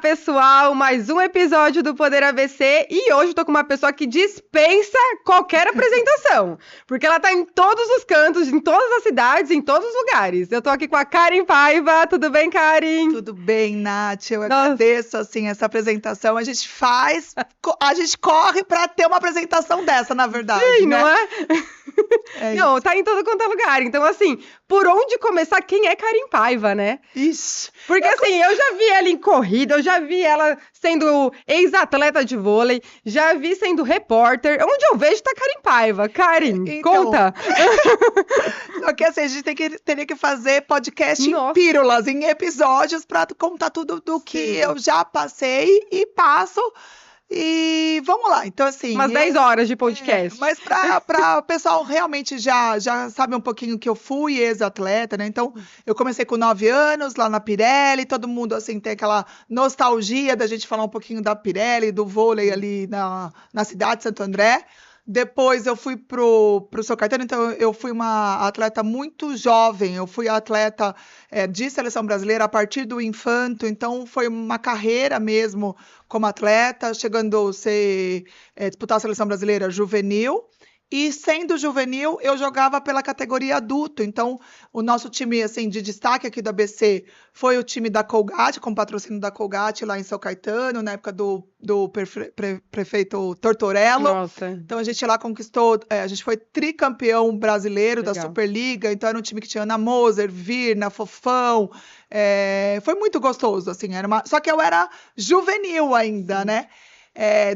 pessoal, mais um episódio do Poder ABC e hoje eu tô com uma pessoa que dispensa qualquer apresentação, porque ela tá em todos os cantos, em todas as cidades, em todos os lugares. Eu tô aqui com a Karen Paiva, tudo bem, Karen? Tudo bem, Nath, eu agradeço, assim, essa apresentação, a gente corre pra ter uma apresentação dessa, na verdade, Sim, né? não é? Não, tá em todo quanto é lugar, então assim, por onde começar, quem é Karen Paiva, né? Ixi. Porque assim, eu já vi ela em corrida, eu já vi ela sendo ex-atleta de vôlei, já vi sendo repórter. Onde eu vejo tá Karen Paiva. Karen, Então, conta! Só que assim, a gente teria que fazer podcast Nossa. em pílulas, em episódios, pra contar tudo do que eu já passei e passo. E vamos lá, então assim... Umas 10 horas de podcast. Mas para o pessoal realmente já sabe um pouquinho que eu fui ex-atleta, né? Então, eu comecei com 9 anos lá na Pirelli, todo mundo, assim, tem aquela nostalgia da gente falar um pouquinho da Pirelli, do vôlei ali na cidade de Santo André. Depois eu fui pro São Caetano, então eu fui uma atleta muito jovem, eu fui atleta de seleção brasileira a partir do infanto, então foi uma carreira mesmo como atleta, chegando a disputar a seleção brasileira juvenil. E sendo juvenil, eu jogava pela categoria adulto. Então, o nosso time assim, de destaque aqui do ABC foi o time da Colgate, com patrocínio da Colgate lá em São Caetano, na época do prefeito Tortorello. Nossa. Então, a gente lá conquistou, a gente foi tricampeão brasileiro da Legal. Superliga. Então, era um time que tinha Ana Moser, Virna, Fofão. Foi muito gostoso, assim. Só que eu era juvenil ainda, né?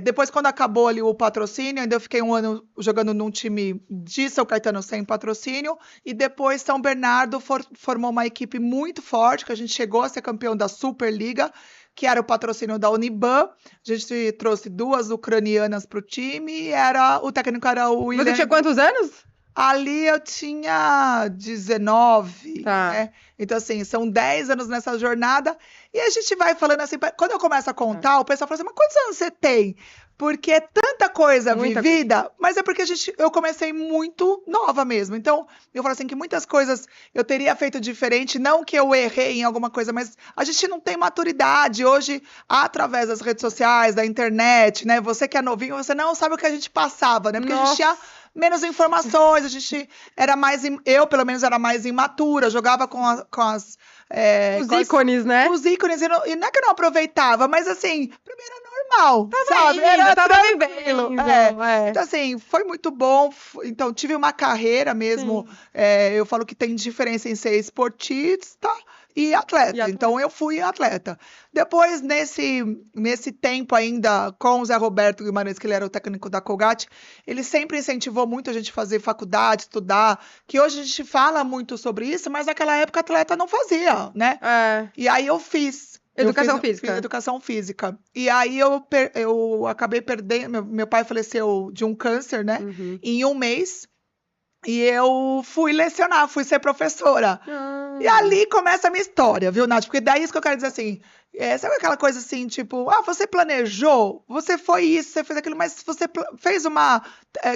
Depois, quando acabou ali o patrocínio, ainda eu fiquei um ano jogando num time de São Caetano sem patrocínio, e depois São Bernardo formou uma equipe muito forte, que a gente chegou a ser campeão da Superliga, que era o patrocínio da Uniban. A gente trouxe 2 ucranianas para o time, o técnico era o William. Você tinha quantos anos? Ali eu tinha 19, Tá. né? Então, assim, são 10 anos nessa jornada. E a gente vai falando assim, quando eu começo a contar, o pessoal fala assim, mas quantos anos você tem? Porque é tanta coisa Muita vivida, mas é porque eu comecei muito nova mesmo. Então, eu falo assim, que muitas coisas eu teria feito diferente, não que eu errei em alguma coisa, mas a gente não tem maturidade. Hoje, através das redes sociais, da internet, né? Você que é novinho, você não sabe o que a gente passava, né? Porque a gente tinha menos informações, a gente era mais... Eu, pelo menos, era mais imatura, jogava com os ícones, né? Os ícones, e não é que eu não aproveitava, mas assim, pra mim era normal, sabe? indo, Era tava tranquilo. vivendo, Então, assim, foi muito bom. Então, tive uma carreira mesmo. Eu falo que tem diferença em ser esportista e atleta. Então, eu fui atleta. Depois, nesse tempo ainda, com o Zé Roberto Guimarães, que ele era o técnico da Colgate, ele sempre incentivou muito a gente fazer faculdade, estudar, que hoje a gente fala muito sobre isso, mas naquela época atleta não fazia, né? E aí eu fiz. Educação física. Fiz educação física. E aí eu acabei perdendo. Meu pai faleceu de um câncer, né? Em um mês. E eu fui lecionar, fui ser professora. E ali começa a minha história, viu, Nath? Porque daí isso que eu quero dizer assim, sabe aquela coisa assim, tipo, você planejou, você foi isso, você fez aquilo, mas você fez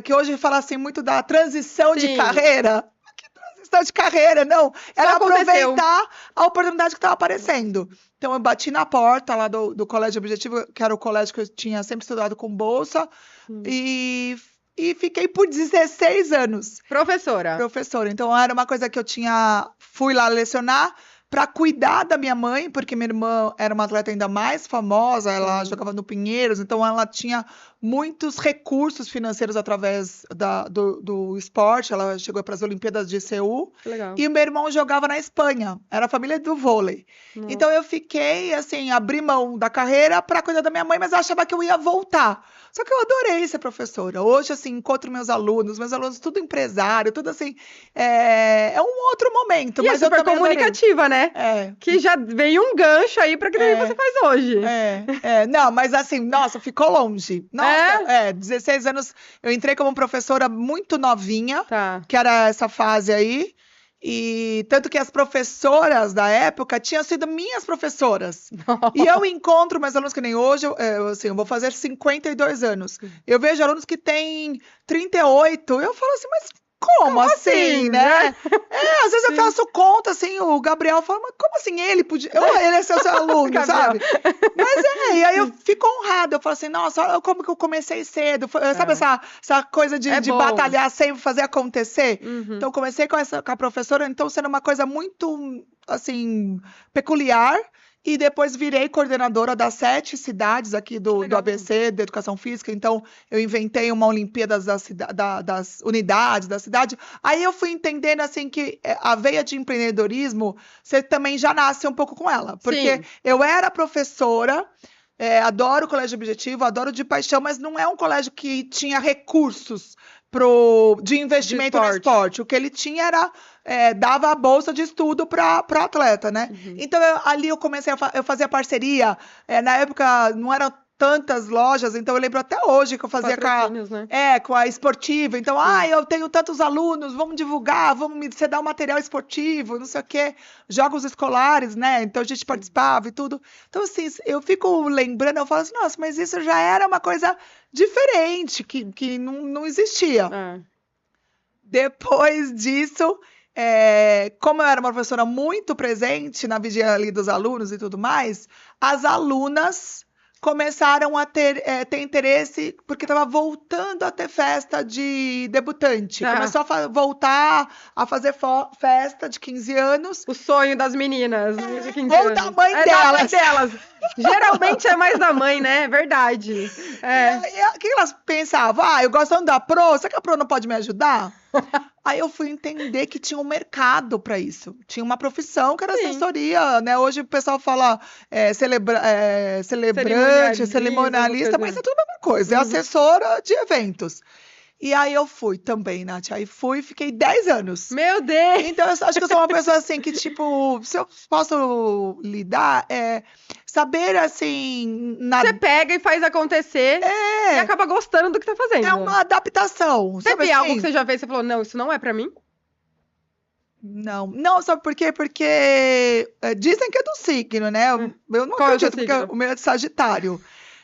que hoje fala assim muito da transição de carreira. Que transição de carreira, não. Era aproveitar a oportunidade que estava aparecendo. Então, eu bati na porta lá do Colégio Objetivo, que era o colégio que eu tinha sempre estudado com bolsa, e fiquei por 16 anos. Professora. Então, era uma coisa que fui lá lecionar para cuidar da minha mãe, porque minha irmã era uma atleta ainda mais famosa, ela jogava no Pinheiros, então ela tinha muitos recursos financeiros através do esporte. Ela chegou para as Olimpíadas de Seul. Legal. E o meu irmão jogava na Espanha, era a família do vôlei. Então eu fiquei, assim, abri mão da carreira para cuidar da minha mãe, mas eu achava que eu ia voltar. Só que eu adorei ser professora. Hoje, assim, encontro meus alunos tudo empresário, tudo assim, é um outro momento. E mas é super comunicativa, né? Que já veio um gancho aí para que você faz hoje. Não, mas assim, nossa, ficou longe. Nossa, 16 anos, eu entrei como professora muito novinha, que era essa fase aí. E tanto que as professoras da época tinham sido minhas professoras. E eu encontro meus alunos que nem hoje, eu vou fazer 52 anos. Eu vejo alunos que têm 38. Eu falo assim, mas como assim, assim, né? Às vezes eu Sim. faço conta, assim, o Gabriel fala, mas como assim ele podia... Ele é seu aluno, Gabriel. sabe? Mas e aí eu fico honrada, eu falo assim, nossa, olha como que eu comecei cedo. Sabe essa coisa de bom. batalhar sempre, fazer acontecer? Uhum. Então, eu comecei com a professora, então sendo uma coisa muito, assim, peculiar. E depois virei coordenadora das 7 cidades aqui do legal. ABC, da Educação Física. Então, eu inventei uma Olimpíadas das unidades da cidade. Aí eu fui entendendo, assim, que a veia de empreendedorismo, você também já nasce um pouco com ela. Porque Sim. eu era professora, adoro o colégio objetivo, adoro de paixão, mas não é um colégio que tinha recursos de investimento no esporte. O que ele tinha era dava a bolsa de estudo para atleta, né? Uhum. Então ali eu comecei eu fazia parceria. Na época não eram tantas lojas, então eu lembro até hoje que eu fazia com a esportiva. Então, eu tenho tantos alunos, vamos divulgar, você dar um material esportivo, não sei o quê, jogos escolares, né? Então a gente participava e tudo. Então, assim, eu fico lembrando, eu falo assim, nossa, mas isso já era uma coisa diferente, que não existia. Depois disso, como eu era uma professora muito presente na vigília ali dos alunos e tudo mais, as alunas começaram a ter interesse, porque estava voltando a ter festa de debutante. Começou a voltar a fazer festa de 15 anos. O sonho das meninas de 15 ou anos. da mãe delas. Da mãe delas. Geralmente é mais da mãe, né? Verdade. O que elas pensavam? Eu gosto tanto da Pro, será que a Pro não pode me ajudar? Aí eu fui entender que tinha um mercado para isso. Tinha uma profissão que era assessoria, né? Hoje o pessoal fala celebrante, cerimonialista, mas é tudo a mesma coisa. É assessora de eventos. E aí eu fui também, Nath. Aí fiquei 10 anos. Meu Deus! Então eu acho que eu sou uma pessoa assim que, tipo, se eu posso lidar, saber assim. Você pega e faz acontecer e acaba gostando do que tá fazendo. É uma adaptação. Teve algo que você já fez e você falou, não, isso não é pra mim? Não, sabe por quê? Porque dizem que é do signo, né? Eu não acredito, porque o meu é de Sagitário.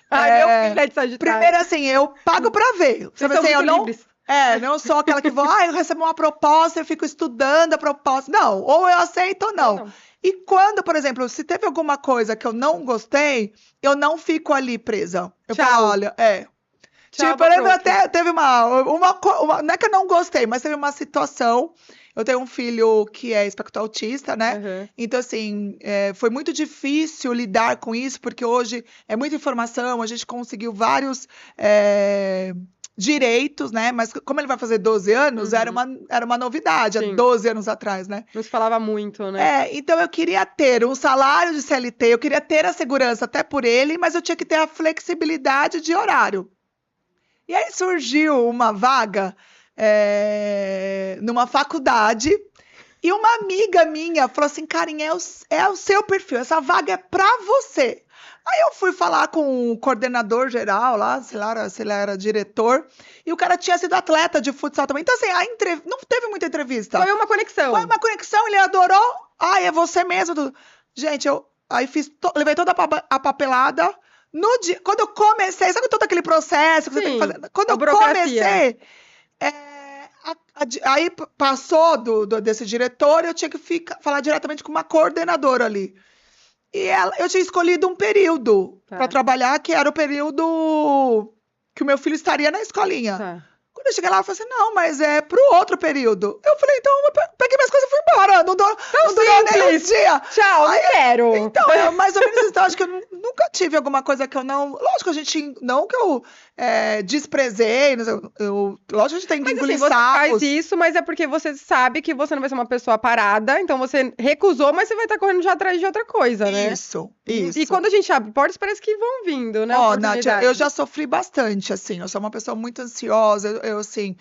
Meu filho é de Sagitário. Primeiro, assim, eu pago pra ver. Sabe assim, eu não sou aquela que vou, eu recebo uma proposta, eu fico estudando a proposta. Não, ou eu aceito ou não. E quando, por exemplo, se teve alguma coisa que eu não gostei, eu não fico ali presa. Eu falo, olha, tipo, eu lembro até, teve uma. Não é que eu não gostei, mas teve uma situação. Eu tenho um filho que é espectro autista, né? Uhum. Então, assim, foi muito difícil lidar com isso, porque hoje é muita informação, a gente conseguiu vários direitos, né? Mas como ele vai fazer 12 anos, era uma novidade, há 12 anos atrás, né? Não se falava muito, né? Então eu queria ter um salário de CLT, eu queria ter a segurança até por ele, mas eu tinha que ter a flexibilidade de horário. E aí surgiu uma vaga numa faculdade, e uma amiga minha falou assim, Karen, é o seu perfil, essa vaga é pra você. Aí eu fui falar com o coordenador geral lá, sei lá era diretor, e o cara tinha sido atleta de futsal também. Então assim, não teve muita entrevista. Foi uma conexão. Ele adorou. É você mesmo. Gente, eu aí levei toda a papelada. No dia, quando eu comecei, sabe todo aquele processo que você tem que fazer? Quando eu comecei, aí passou desse diretor, eu tinha que falar diretamente com uma coordenadora ali. E eu tinha escolhido um período para trabalhar, que era o período que o meu filho estaria na escolinha. Quando eu cheguei lá, eu falei assim, não, mas é pro outro período. Eu falei, então, eu peguei minhas coisas e fui embora. Não durou nem um dia. Tchau, não quero. Então, mais ou menos isso. Acho que eu nunca tive alguma coisa que eu não... Lógico, não que eu desprezei. Lógico que a gente tem que engolir sapos. Você faz isso, mas é porque você sabe que você não vai ser uma pessoa parada. Então, você recusou, mas você vai estar correndo já atrás de outra coisa, né? Isso. E quando a gente abre portas, parece que vão vindo, né? Nath, eu já sofri bastante, assim. Eu sou uma pessoa muito ansiosa. Eu assim,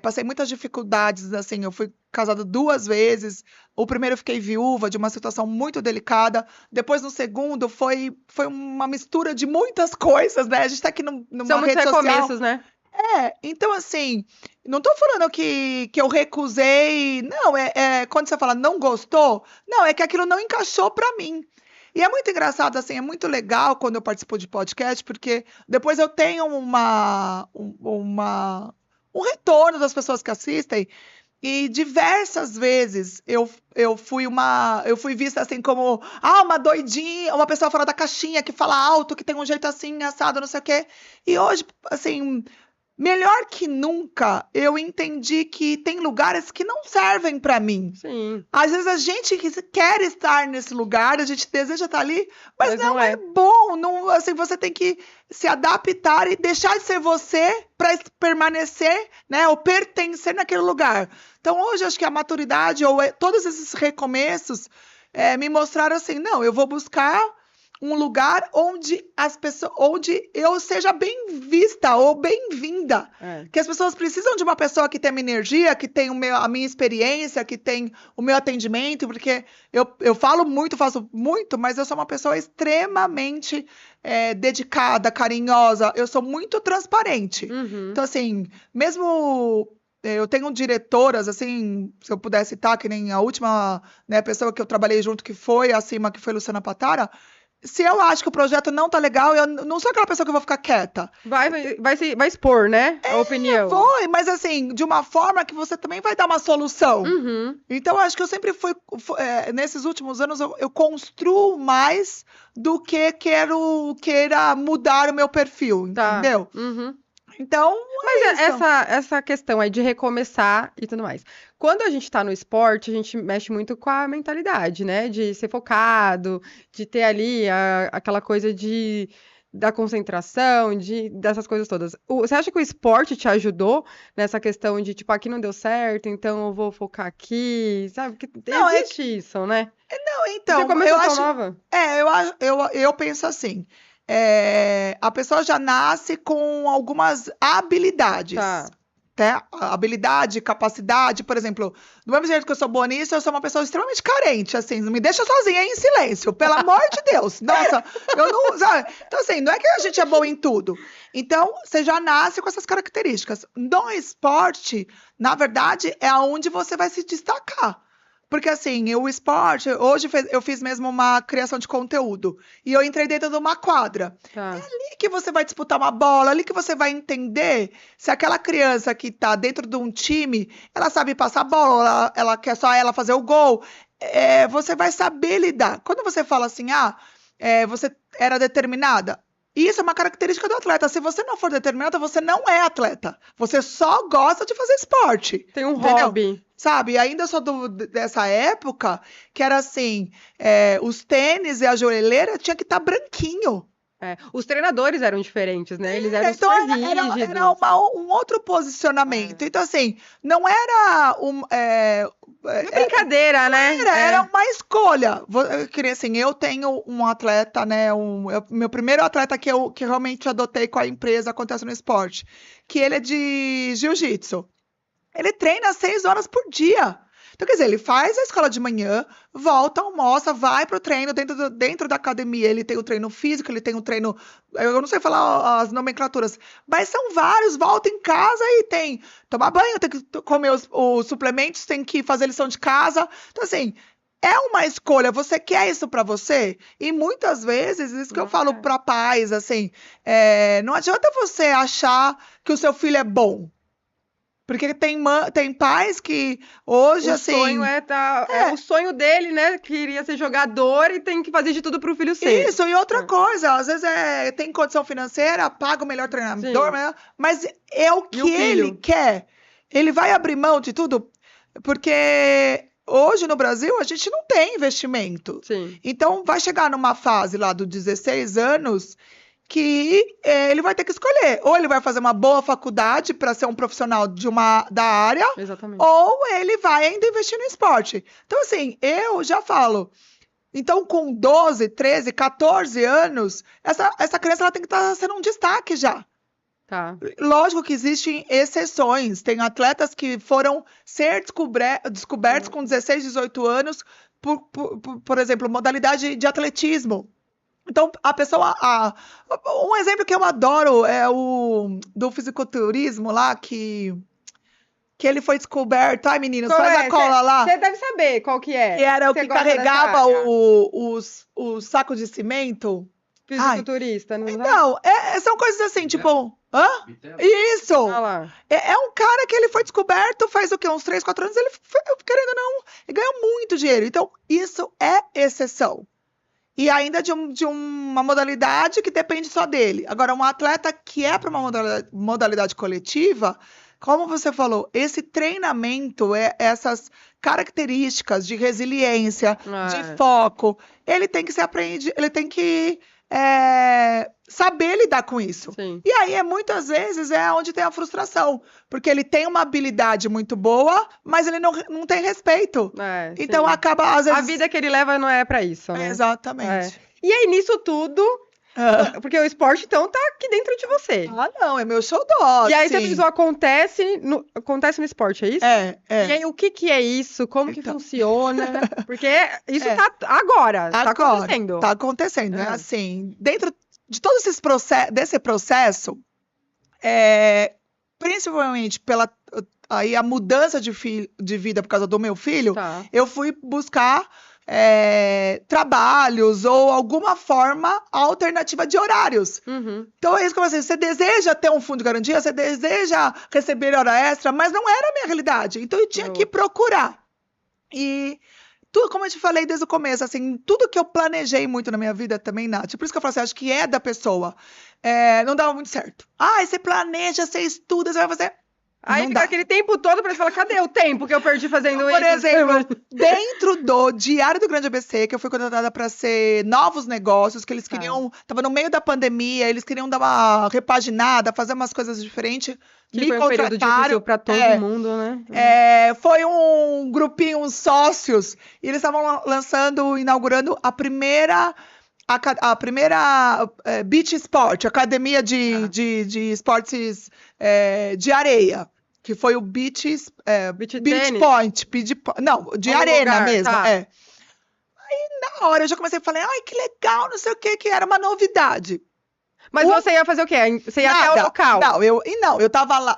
passei muitas dificuldades, assim. Eu fui casada 2 vezes. O primeiro eu fiquei viúva de uma situação muito delicada. Depois, no segundo, foi uma mistura de muitas coisas, né? A gente tá aqui numa rede social. São muitos recomeços, né? Então assim, não tô falando que eu recusei. Não, quando você fala não gostou, não, é que aquilo não encaixou pra mim. E é muito engraçado, assim, é muito legal quando eu participo de podcast, porque depois eu tenho um retorno das pessoas que assistem, E diversas vezes eu fui vista assim como uma doidinha, uma pessoa fora da caixinha que fala alto, que tem um jeito assim, assado, não sei o quê. E hoje, assim, melhor que nunca, eu entendi que tem lugares que não servem pra mim. Sim. Às vezes a gente quer estar nesse lugar, a gente deseja estar ali, mas Mas não não é é. bom. Não, assim, você tem que se adaptar e deixar de ser você para permanecer, né, ou pertencer naquele lugar. Então hoje acho que a maturidade ou todos esses recomeços me mostraram assim, não, eu vou buscar um lugar onde onde eu seja bem vista ou bem-vinda. Que as pessoas precisam de uma pessoa que tem a minha energia, que tem a minha experiência, que tem o meu atendimento, porque eu falo muito, faço muito, mas eu sou uma pessoa extremamente dedicada, carinhosa, eu sou muito transparente. Uhum. Então, assim, mesmo eu tenho diretoras, assim, se eu puder citar, que nem a última, né, pessoa que eu trabalhei junto, que foi acima, que foi Luciana Patara. Se eu acho que o projeto não tá legal, eu não sou aquela pessoa que eu vou ficar quieta. Vai expor, né? A opinião. Foi, mas assim, de uma forma que você também vai dar uma solução. Uhum. Então, acho que eu sempre nesses últimos anos, eu construo mais do que queira mudar o meu perfil, Tá. entendeu? Uhum. Então, Mas isso. essa questão aí de recomeçar e tudo mais. Quando a gente tá no esporte, a gente mexe muito com a mentalidade, né? De ser focado, de ter ali aquela coisa da concentração, dessas coisas todas. Você acha que o esporte te ajudou nessa questão de, tipo, aqui não deu certo, então eu vou focar aqui, sabe? Porque Não, existe isso, né? Não, então, Você começou eu tão acho. nova? Eu penso assim. A pessoa já nasce com algumas habilidades. Tá. Habilidade, capacidade, por exemplo, do mesmo jeito que eu sou boa nisso, eu sou uma pessoa extremamente carente, assim, não me deixa sozinha em silêncio, pelo amor de Deus. Nossa, eu não, sabe? Então, assim, não é que a gente é boa em tudo. Então, você já nasce com essas características. No esporte, na verdade, é onde você vai se destacar. Porque, assim, o esporte, hoje eu fiz mesmo uma criação de conteúdo. E eu entrei dentro de uma quadra. Tá. Ali que você vai disputar uma bola, ali que você vai entender se aquela criança que tá dentro de um time, ela sabe passar a bola, ela quer só ela fazer o gol. Você vai saber lidar. Quando você fala assim, você era determinada. Isso é uma característica do atleta. Se você não for determinada, você não é atleta. Você só gosta de fazer esporte. Tem um entendeu? hobby. Sabe, e ainda sou dessa época que era assim, os tênis e a joelheira tinha que estar branquinho. Os treinadores eram diferentes, né? Eles eram Então super rígidos. era um outro posicionamento. Então, assim, não era Brincadeira, né? era uma escolha. Eu tenho um atleta, né? Meu primeiro atleta que realmente adotei com a empresa Acontece no Esporte, que ele é de jiu-jitsu. Ele treina 6 horas por dia. Então, quer dizer, ele faz a escola de manhã, volta, almoça, vai pro treino dentro da academia. Ele tem o treino físico, ele tem o treino... Eu não sei falar as nomenclaturas, mas são vários. Volta em casa e tem tomar banho, tem que comer os suplementos, tem que fazer lição de casa. Então, assim, é uma escolha. Você quer isso pra você? E muitas vezes, isso que eu falo pra pais, assim, não adianta você achar que o seu filho é bom. Porque tem pais que hoje, O sonho é o sonho dele, né? Queria ser jogador e tem que fazer de tudo pro filho ser. Isso, e outra coisa, às vezes tem condição financeira, paga o melhor treinador, mas é o que ele quer. Ele vai abrir mão de tudo, porque hoje no Brasil a gente não tem investimento. Sim. Então vai chegar numa fase lá dos 16 anos que ele vai ter que escolher. Ou ele vai fazer uma boa faculdade para ser um profissional da área, Exatamente. ou ele vai ainda investir no esporte. Então, assim, eu já falo. Então, com 12, 13, 14 anos, essa criança ela tem que estar sendo um destaque já. Tá. Lógico que existem exceções. Tem atletas que foram ser descobertos com 16, 18 anos, por exemplo, modalidade de atletismo. Então, a pessoa... um exemplo que eu adoro é o do fisiculturismo lá, que ele foi descoberto. Ai, meninos, faz a cola lá. Você deve saber qual que é. Que era o que carregava o saco de cimento. Fisiculturista, não Então, são coisas assim, tipo... Hã? Isso! Olha lá. É um cara que ele foi descoberto faz o quê? Uns 3, 4 anos, ele, querendo ou não, ele ganhou muito dinheiro. Então, isso é exceção. E ainda de uma modalidade que depende só dele. Agora, um atleta que é para uma modalidade coletiva, como você falou, esse treinamento, essas características de resiliência, de foco, ele tem que ser aprendido, ele tem que saber lidar com isso. Sim. E aí, muitas vezes, é onde tem a frustração. Porque ele tem uma habilidade muito boa, mas ele não tem respeito. Então, sim. acaba, às vezes... A vida que ele leva não é pra isso, né? Exatamente. E aí, nisso tudo... Porque o esporte, então, tá aqui dentro de você. Ah, não, é meu xodó. E aí, sim. você diz, acontece no esporte, é isso? E aí, o que é isso? Como que funciona? Porque isso tá agora, tá acontecendo. Tá acontecendo, né? Assim, dentro de todo desse processo, principalmente pela aí, a mudança de vida por causa do meu filho, eu fui buscar trabalhos ou alguma forma alternativa de horários. Então é isso que eu falei, você deseja ter um fundo de garantia, você deseja receber hora extra, mas não era a minha realidade. Então eu tinha que procurar. E tudo, como eu te falei desde o começo, assim, tudo que eu planejei muito na minha vida também, Nath, por isso que eu falo assim, acho que é da pessoa, não dava muito certo. Você planeja, você estuda, você vai fazer... Aí fica aquele tempo todo pra você falar, cadê o tempo que eu perdi fazendo isso? Por exemplo, dentro do Diário do Grande ABC, que eu fui contratada para ser novos negócios, que eles queriam... Tava no meio da pandemia, eles queriam dar uma repaginada, fazer umas coisas diferentes. Que foi um período difícil pra todo mundo, né? Foi um grupinho, uns sócios, e eles estavam inaugurando a primeira Beach Sport, academia de esportes de areia, que foi o Beach Point. Não, de arena mesmo. Aí, na hora, eu já comecei a falar, ai, que legal, não sei o que era uma novidade. Mas você ia fazer o quê? Você ia até o local? Eu tava lá,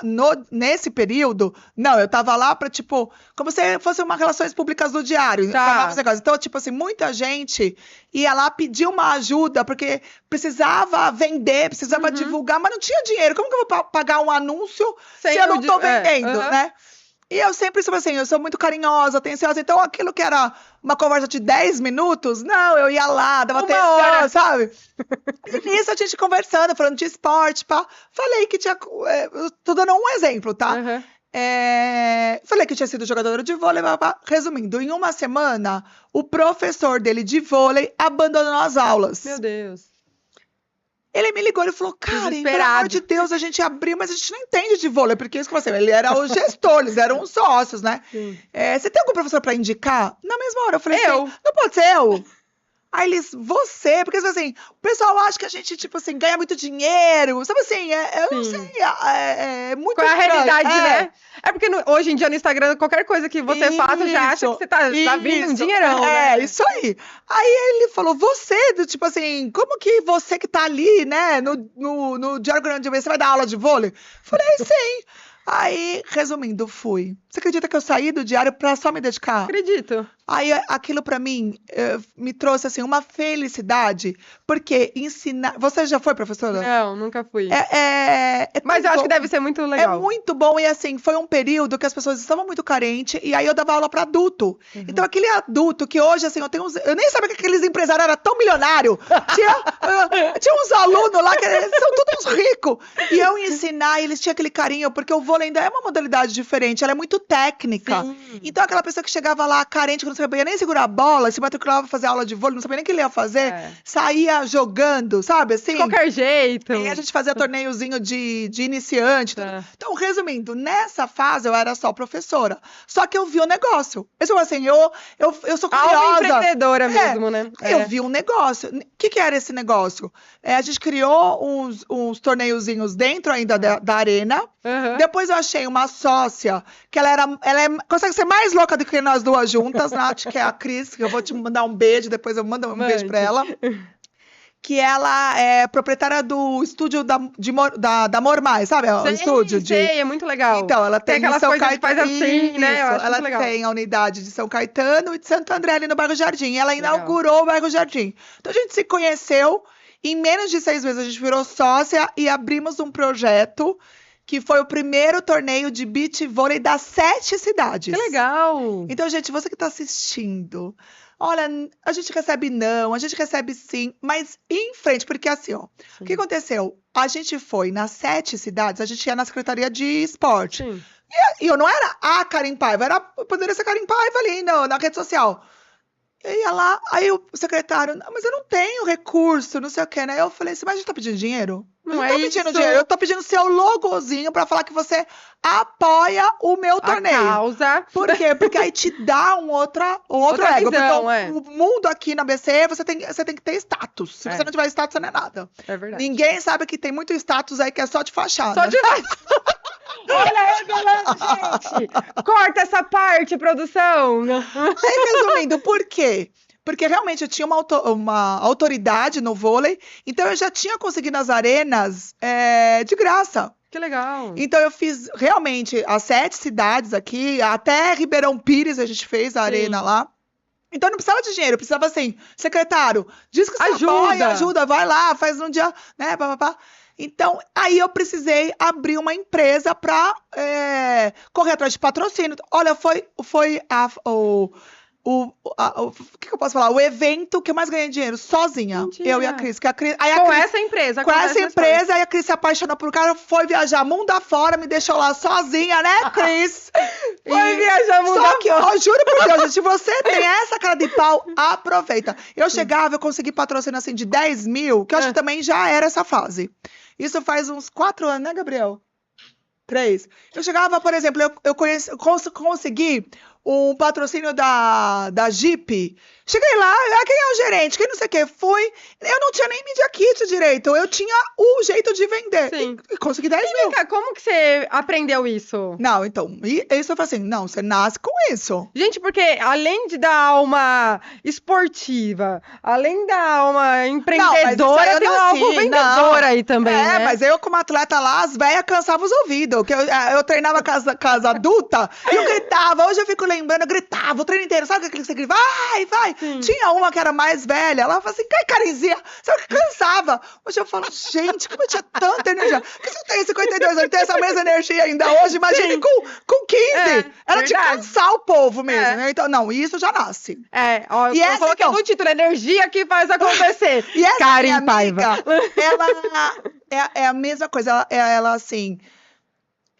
nesse período, eu tava lá pra, tipo, como se fosse uma relações públicas do diário. Então, tipo assim, muita gente ia lá pedir uma ajuda, porque precisava vender, precisava divulgar, mas não tinha dinheiro. Como que eu vou pagar um anúncio se eu não tô vendendo, né? E eu sempre sou assim, eu sou muito carinhosa, atenciosa, então aquilo que era uma conversa de 10 minutos, eu ia lá, dava atenção, sabe? E nisso a gente conversando, falando de esporte, falei que tinha, tô dando um exemplo, tá? Falei que tinha sido jogadora de vôlei, resumindo, em uma semana, o professor dele de vôlei abandonou as aulas. Meu Deus. Ele me ligou e falou, Karen, pelo amor de Deus, a gente abriu, mas a gente não entende de vôlei, porque isso que você, ele era o gestor, eles eram os sócios, né? Você tem algum professor pra indicar? Na mesma hora, eu falei assim, não pode ser eu? Aí eles, você, porque assim, o pessoal acha que a gente, tipo assim, ganha muito dinheiro, sabe assim, eu não sei, é muito Qual é a realidade, né? É porque hoje em dia no Instagram, qualquer coisa que você faça, já acha que você tá vindo um dinheirão, né? Isso aí. Aí ele falou, tipo assim, como que você que tá ali, né, no Diário Grande, você vai dar aula de vôlei? Falei, sim. Aí, resumindo, fui. Você acredita que eu saí do diário pra só me dedicar? Acredito. Aí, aquilo pra mim me trouxe, assim, uma felicidade, porque ensinar... Você já foi professora? Não, nunca fui. Mas eu acho que deve ser muito legal. É muito bom, e assim, foi um período que as pessoas estavam muito carentes, e aí eu dava aula pra adulto. Então, aquele adulto que hoje, assim, eu nem sabia que aqueles empresários eram tão milionários. Tinha uns alunos lá que são todos ricos. E eu ensinar, e eles tinham aquele carinho, porque o vôlei ainda é uma modalidade diferente, ela é muito técnica. Sim. Então, aquela pessoa que chegava lá carente, que não sabia nem segurar a bola, se matriculava pra fazer aula de vôlei, não sabia nem o que ele ia fazer, saía jogando, sabe? Assim, de qualquer jeito. E a gente fazia torneiozinho de iniciante. Então, resumindo, nessa fase eu era só professora. Só que eu vi o negócio. Eu sou assim, eu sou curiosa. Alma empreendedora mesmo, né? Eu vi um negócio. O que era esse negócio? A gente criou uns torneiozinhos dentro ainda da arena. Depois eu achei uma sócia, que ela consegue ser mais louca do que nós duas juntas, Nath, que é a Cris, que eu vou te mandar um beijo, depois eu mando um beijo pra ela. Que ela é proprietária do estúdio da Mormai, sabe? O estúdio é muito legal. Então, ela tem aquelas São coisas que faz assim, né? Eu acho ela legal. tem a unidade de São Caetano e de Santo André ali no bairro Jardim. Ela inaugurou o bairro Jardim. Então, a gente se conheceu Em menos de 6 meses, a gente virou sócia e abrimos um projeto que foi o primeiro torneio de beach vôlei das 7 cidades. Que legal! Então, gente, você que tá assistindo, olha, a gente recebe não, a gente recebe sim, mas em frente, porque assim, ó, o que aconteceu? A gente foi nas 7 cidades, a gente ia na Secretaria de Esporte. Sim. E eu não era a Karen Paiva, poderia ser Karen Paiva ali na rede social. Eu ia lá, aí o secretário, "Não, mas eu não tenho recurso, não sei o que, né?" Eu falei assim, mas a gente tá pedindo dinheiro? Eu Não não é tô pedindo isso. dinheiro, eu tô pedindo seu logozinho pra falar que você apoia o meu A torneio. causa. Por quê? Porque aí te dá um outro Outra ego. visão, Porque o mundo aqui na BC, você tem que ter status. Se É. você não tiver status, você não é nada. É verdade. Ninguém sabe que tem muito status aí que é só de fachada. Só de Olha aí, galera, gente! Corta essa parte, produção! Aí, resumindo, por quê? Porque realmente eu tinha uma autoridade no vôlei, então eu já tinha conseguido as arenas de graça. Que legal! Então eu fiz realmente as 7 cidades aqui, até Ribeirão Pires a gente fez a arena lá. Então eu não precisava de dinheiro, eu precisava assim, secretário, diz que você apoia, ajuda, vai lá, faz um dia, né, papapá. Então, aí eu precisei abrir uma empresa para correr atrás de patrocínio. Olha, foi o que eu posso falar? O evento que eu mais ganhei dinheiro, sozinha. Mentira. Eu e a Cris. Com essa empresa. Com essa empresa, aí a Cris se apaixonou por cara, foi viajar mundo afora, me deixou lá sozinha, né, Cris? Foi viajar mundo Só que, eu juro por Deus, gente, se você tem essa cara de pau, aproveita. Eu chegava, eu consegui patrocínio assim de 10 mil, que eu acho que também já era essa fase. Isso faz uns 4 anos, né, Gabriel? 3. Eu chegava, por exemplo, eu consegui um patrocínio da Jeep. Cheguei lá, quem é o gerente? Quem não sei o que? Fui. Eu não tinha nem Media Kit direito. Eu tinha o jeito de vender. Sim. E consegui 10 mil. Como que você aprendeu isso? Não, então, isso eu falei assim, não, você nasce com isso. Gente, porque além de dar alma esportiva, além da alma empreendedora, tem uma alma vendedora aí também, né? Mas eu como atleta lá, as velhas cansavam os ouvidos. Que eu treinava com as adultas e eu gritava. Hoje eu fico lembrando, eu gritava o treino inteiro. Sabe aquele que você grita? Vai! Sim. Tinha uma que era mais velha, ela falava assim, Karenzinha, sabe que cansava. Hoje eu falo, gente, como eu tinha tanta energia. Porque se eu tenho 52 anos, eu tenho essa mesma energia ainda hoje, imagine com 15. Era de cansar o povo mesmo, né? Então, não, isso já nasce. Ó, E eu coloquei no título, energia que faz acontecer. E essa Karen minha Paiva. amiga, ela é a mesma coisa, ela assim...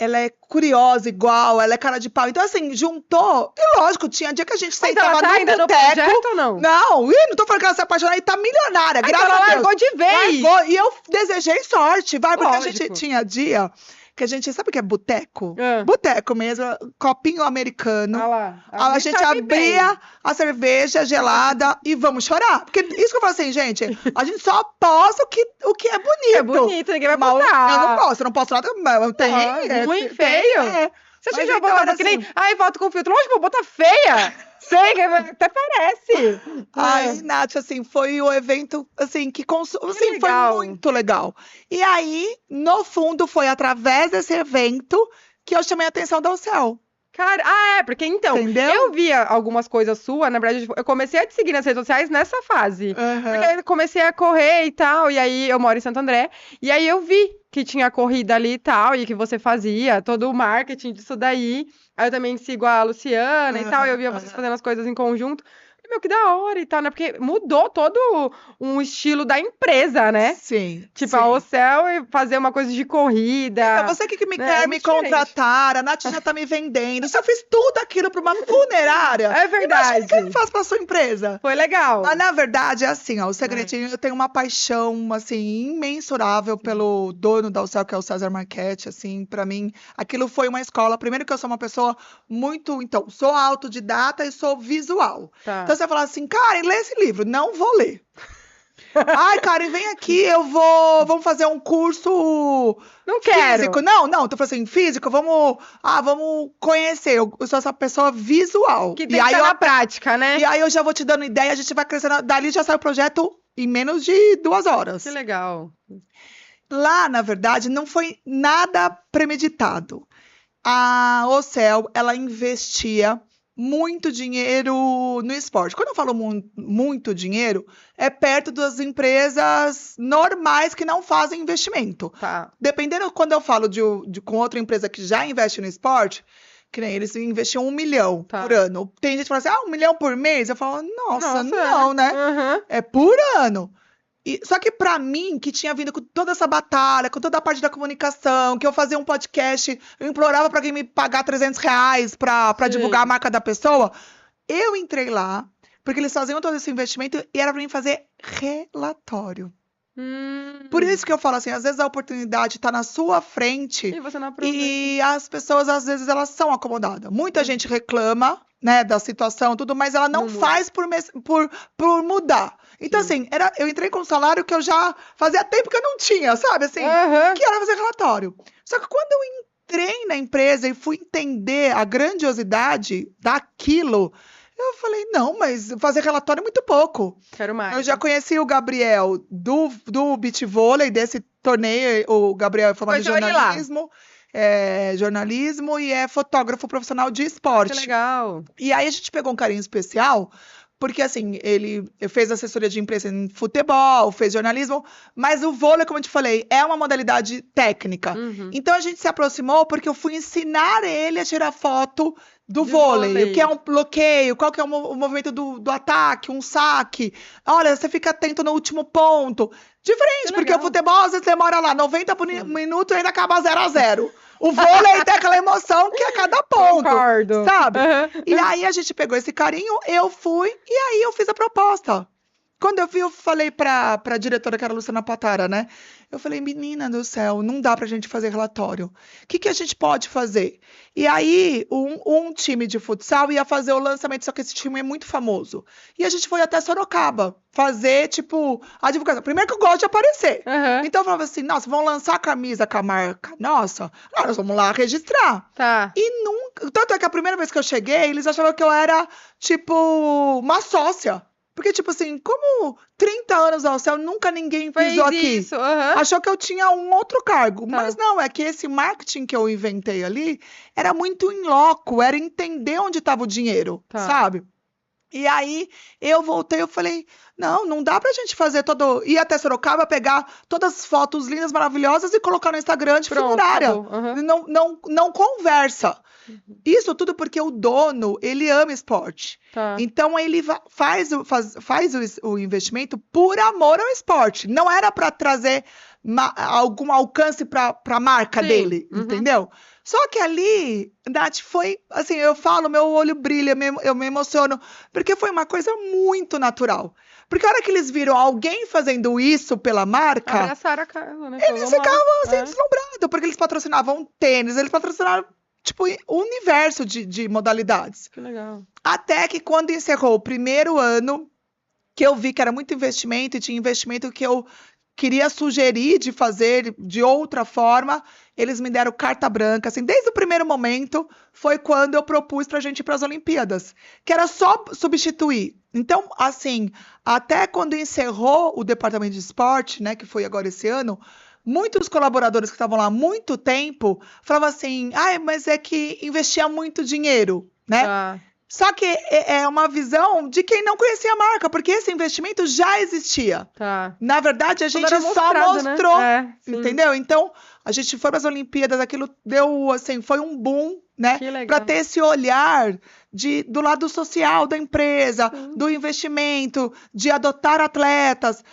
Ela é curiosa, igual, ela é cara de pau. Então, assim, juntou. E lógico, tinha dia que a gente sentava ela tá ainda no projeto ou não? Não, não tô falando que ela se apaixonou e tá milionária, graças ela a Deus. largou de vez. Largou, e eu desejei sorte, porque a gente Lógico. tinha dia que a gente, sabe o que é boteco? Ah. Boteco mesmo, copinho americano. Olha lá. A gente abria a cerveja gelada e vamos chorar. Porque isso que eu falo assim, gente, a gente só posta o que é bonito. É bonito, ninguém vai Mas postar. eu não posto nada, mas tem. Ruim, feio. Mas Você acha que já então, botar era que nem... assim. Ai, foto com filtro. Lógico, vou botar feia. Sei, que até parece. Ai, Nath, assim, foi o evento, assim, que assim, foi legal. muito legal. E aí, no fundo, foi através desse evento que eu chamei a atenção da Ocel. Cara, porque então, Entendeu? eu via algumas coisas suas, na verdade, eu comecei a te seguir nas redes sociais nessa fase. Porque aí eu comecei a correr e tal, e aí eu moro em Santo André, e aí eu vi que tinha corrida ali e tal, e que você fazia todo o marketing disso daí. Aí eu também sigo a Luciana e tal, e eu via vocês fazendo as coisas em conjunto. Meu, que da hora e tal, né? Porque mudou todo um estilo da empresa, né? Sim. Tipo, a Ocel e fazer uma coisa de corrida. Então, você que me quer me muito diferente. contratar, a Nath já tá me vendendo. Se eu fiz tudo aquilo pra uma funerária, É verdade. imagina o que eu não faço pra sua empresa. Foi legal. Mas, na verdade, é assim, ó, o segredinho, eu tenho uma paixão, assim, imensurável pelo dono da Ocel, que é o César Marchetti, assim, pra mim, aquilo foi uma escola. Primeiro que eu sou uma pessoa muito, então, sou autodidata e sou visual. Tá. Então, você vai falar assim, Karen, lê esse livro. Não vou ler. Ai, Karen, vem aqui, vamos fazer um curso Não quero. físico. Não, tô falando assim, físico, vamos conhecer. Eu sou essa pessoa visual. Que tem que estar na prática, né? E aí eu já vou te dando ideia, a gente vai crescendo. Dali já sai o projeto em menos de 2 horas. Que legal. Lá, na verdade, não foi nada premeditado. A Ocel, ela investia muito dinheiro no esporte. Quando eu falo muito dinheiro, é perto das empresas normais que não fazem investimento. Tá. Dependendo, quando eu falo com outra empresa que já investe no esporte, que nem eles investiam 1 milhão por ano. Tem gente que fala assim, 1 milhão por mês? Eu falo, nossa não, né? Uhum. É por ano. Só que pra mim, que tinha vindo com toda essa batalha, com toda a parte da comunicação, que eu fazia um podcast, eu implorava pra alguém me pagar R$ 300 pra divulgar a marca da pessoa, eu entrei lá, porque eles faziam todo esse investimento e era pra mim fazer relatório. Por isso que eu falo assim, às vezes a oportunidade tá na sua frente E você não aproveita. e as pessoas, às vezes, elas são acomodadas. Muita gente reclama, né, da situação, tudo, mas ela não faz por mudar. Então, assim, eu entrei com um salário que eu já fazia tempo que eu não tinha, sabe? Assim, que era fazer relatório. Só que quando eu entrei na empresa e fui entender a grandiosidade daquilo, eu falei, não, mas fazer relatório é muito pouco. Quero mais. Eu já conheci o Gabriel do beach vôlei, desse torneio. O Gabriel é formado em jornalismo e é fotógrafo profissional de esporte. Que legal. E aí a gente pegou um carinho especial, porque assim, ele fez assessoria de imprensa em futebol, fez jornalismo, mas o vôlei, como eu te falei, é uma modalidade técnica. Então a gente se aproximou porque eu fui ensinar ele a tirar foto do vôlei, o que é um bloqueio, qual que é o movimento do ataque, um saque. Olha, você fica atento no último ponto. Diferente, porque o futebol às vezes demora lá 90 minutos e ainda acaba 0-0. O vôlei tem aquela emoção que é cada ponto, Concordo. sabe? E aí a gente pegou esse carinho, eu fui e aí eu fiz a proposta. Quando eu vi, eu falei pra diretora, que era a Luciana Patara, né? Eu falei, menina do céu, não dá pra gente fazer relatório. O que a gente pode fazer? E aí, um time de futsal ia fazer o lançamento, só que esse time é muito famoso. E a gente foi até Sorocaba fazer, tipo, a divulgação. Primeiro que eu gosto de aparecer. Então eu falava assim, nossa, vamos lançar a camisa com a marca nossa? Nós vamos lá registrar. Tá. E nunca... Tanto é que a primeira vez que eu cheguei, eles achavam que eu era, tipo, uma sócia. Porque, tipo assim, como 30 anos ao céu, nunca ninguém pisou aqui. Isso, Achou que eu tinha um outro cargo. Mas não, é que esse marketing que eu inventei ali era muito in loco, era entender onde estava o dinheiro, sabe? E aí, eu voltei, eu falei, não dá pra gente fazer ir até Sorocaba, pegar todas as fotos lindas, maravilhosas e colocar no Instagram de funerária. Não conversa. Isso tudo porque o dono, ele ama esporte. Então, ele faz o investimento por amor ao esporte. Não era para trazer algum alcance para a marca dele, entendeu? Só que ali, Nath, foi assim, eu falo, meu olho brilha, eu me emociono, porque foi uma coisa muito natural. Porque a hora que eles viram alguém fazendo isso pela marca, abraçaram a Carla, né? Eles ficavam assim, deslumbrados, porque eles patrocinavam tênis, eles patrocinaram tipo, o universo de modalidades. Que legal. Até que quando encerrou o primeiro ano, que eu vi que era muito investimento, e tinha investimento que eu queria sugerir de fazer de outra forma, eles me deram carta branca, assim, desde o primeiro momento, foi quando eu propus pra gente ir para as Olimpíadas, que era só substituir. Então, assim, até quando encerrou o departamento de esporte, né, que foi agora esse ano, muitos colaboradores que estavam lá há muito tempo falavam assim, mas é que investia muito dinheiro, né? Só que é uma visão de quem não conhecia a marca, porque esse investimento já existia. Na verdade, a gente só mostrou, né? Entendeu? Então, a gente foi para as Olimpíadas, aquilo deu, assim, foi um boom, né? Para ter esse olhar do lado social da empresa, do investimento, de adotar atletas,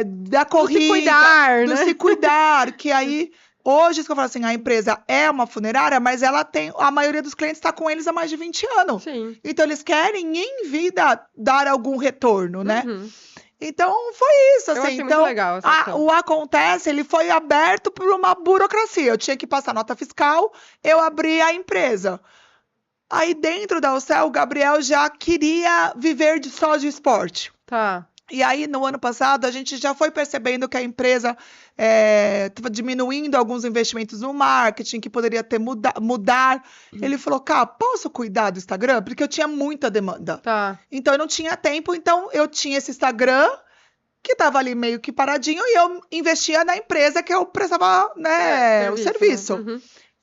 da corrida, do se cuidar, que aí... Hoje, isso que eu falo assim, a empresa é uma funerária, mas ela tem, a maioria dos clientes está com eles há mais de 20 anos. Então, eles querem, em vida, dar algum retorno, né? Então, foi isso, assim. Eu achei então, muito legal essa ação. O Acontece, ele foi aberto por uma burocracia. Eu tinha que passar nota fiscal, eu abri a empresa. Aí, dentro da UCEL, o Gabriel já queria viver só de esporte. E aí, no ano passado, a gente já foi percebendo que a empresa estava diminuindo alguns investimentos no marketing, que poderia ter mudar. Ele falou, Cá, posso cuidar do Instagram? Porque eu tinha muita demanda. Então, eu não tinha tempo. Então, eu tinha esse Instagram, que estava ali meio que paradinho, e eu investia na empresa que eu prestava, né, o serviço.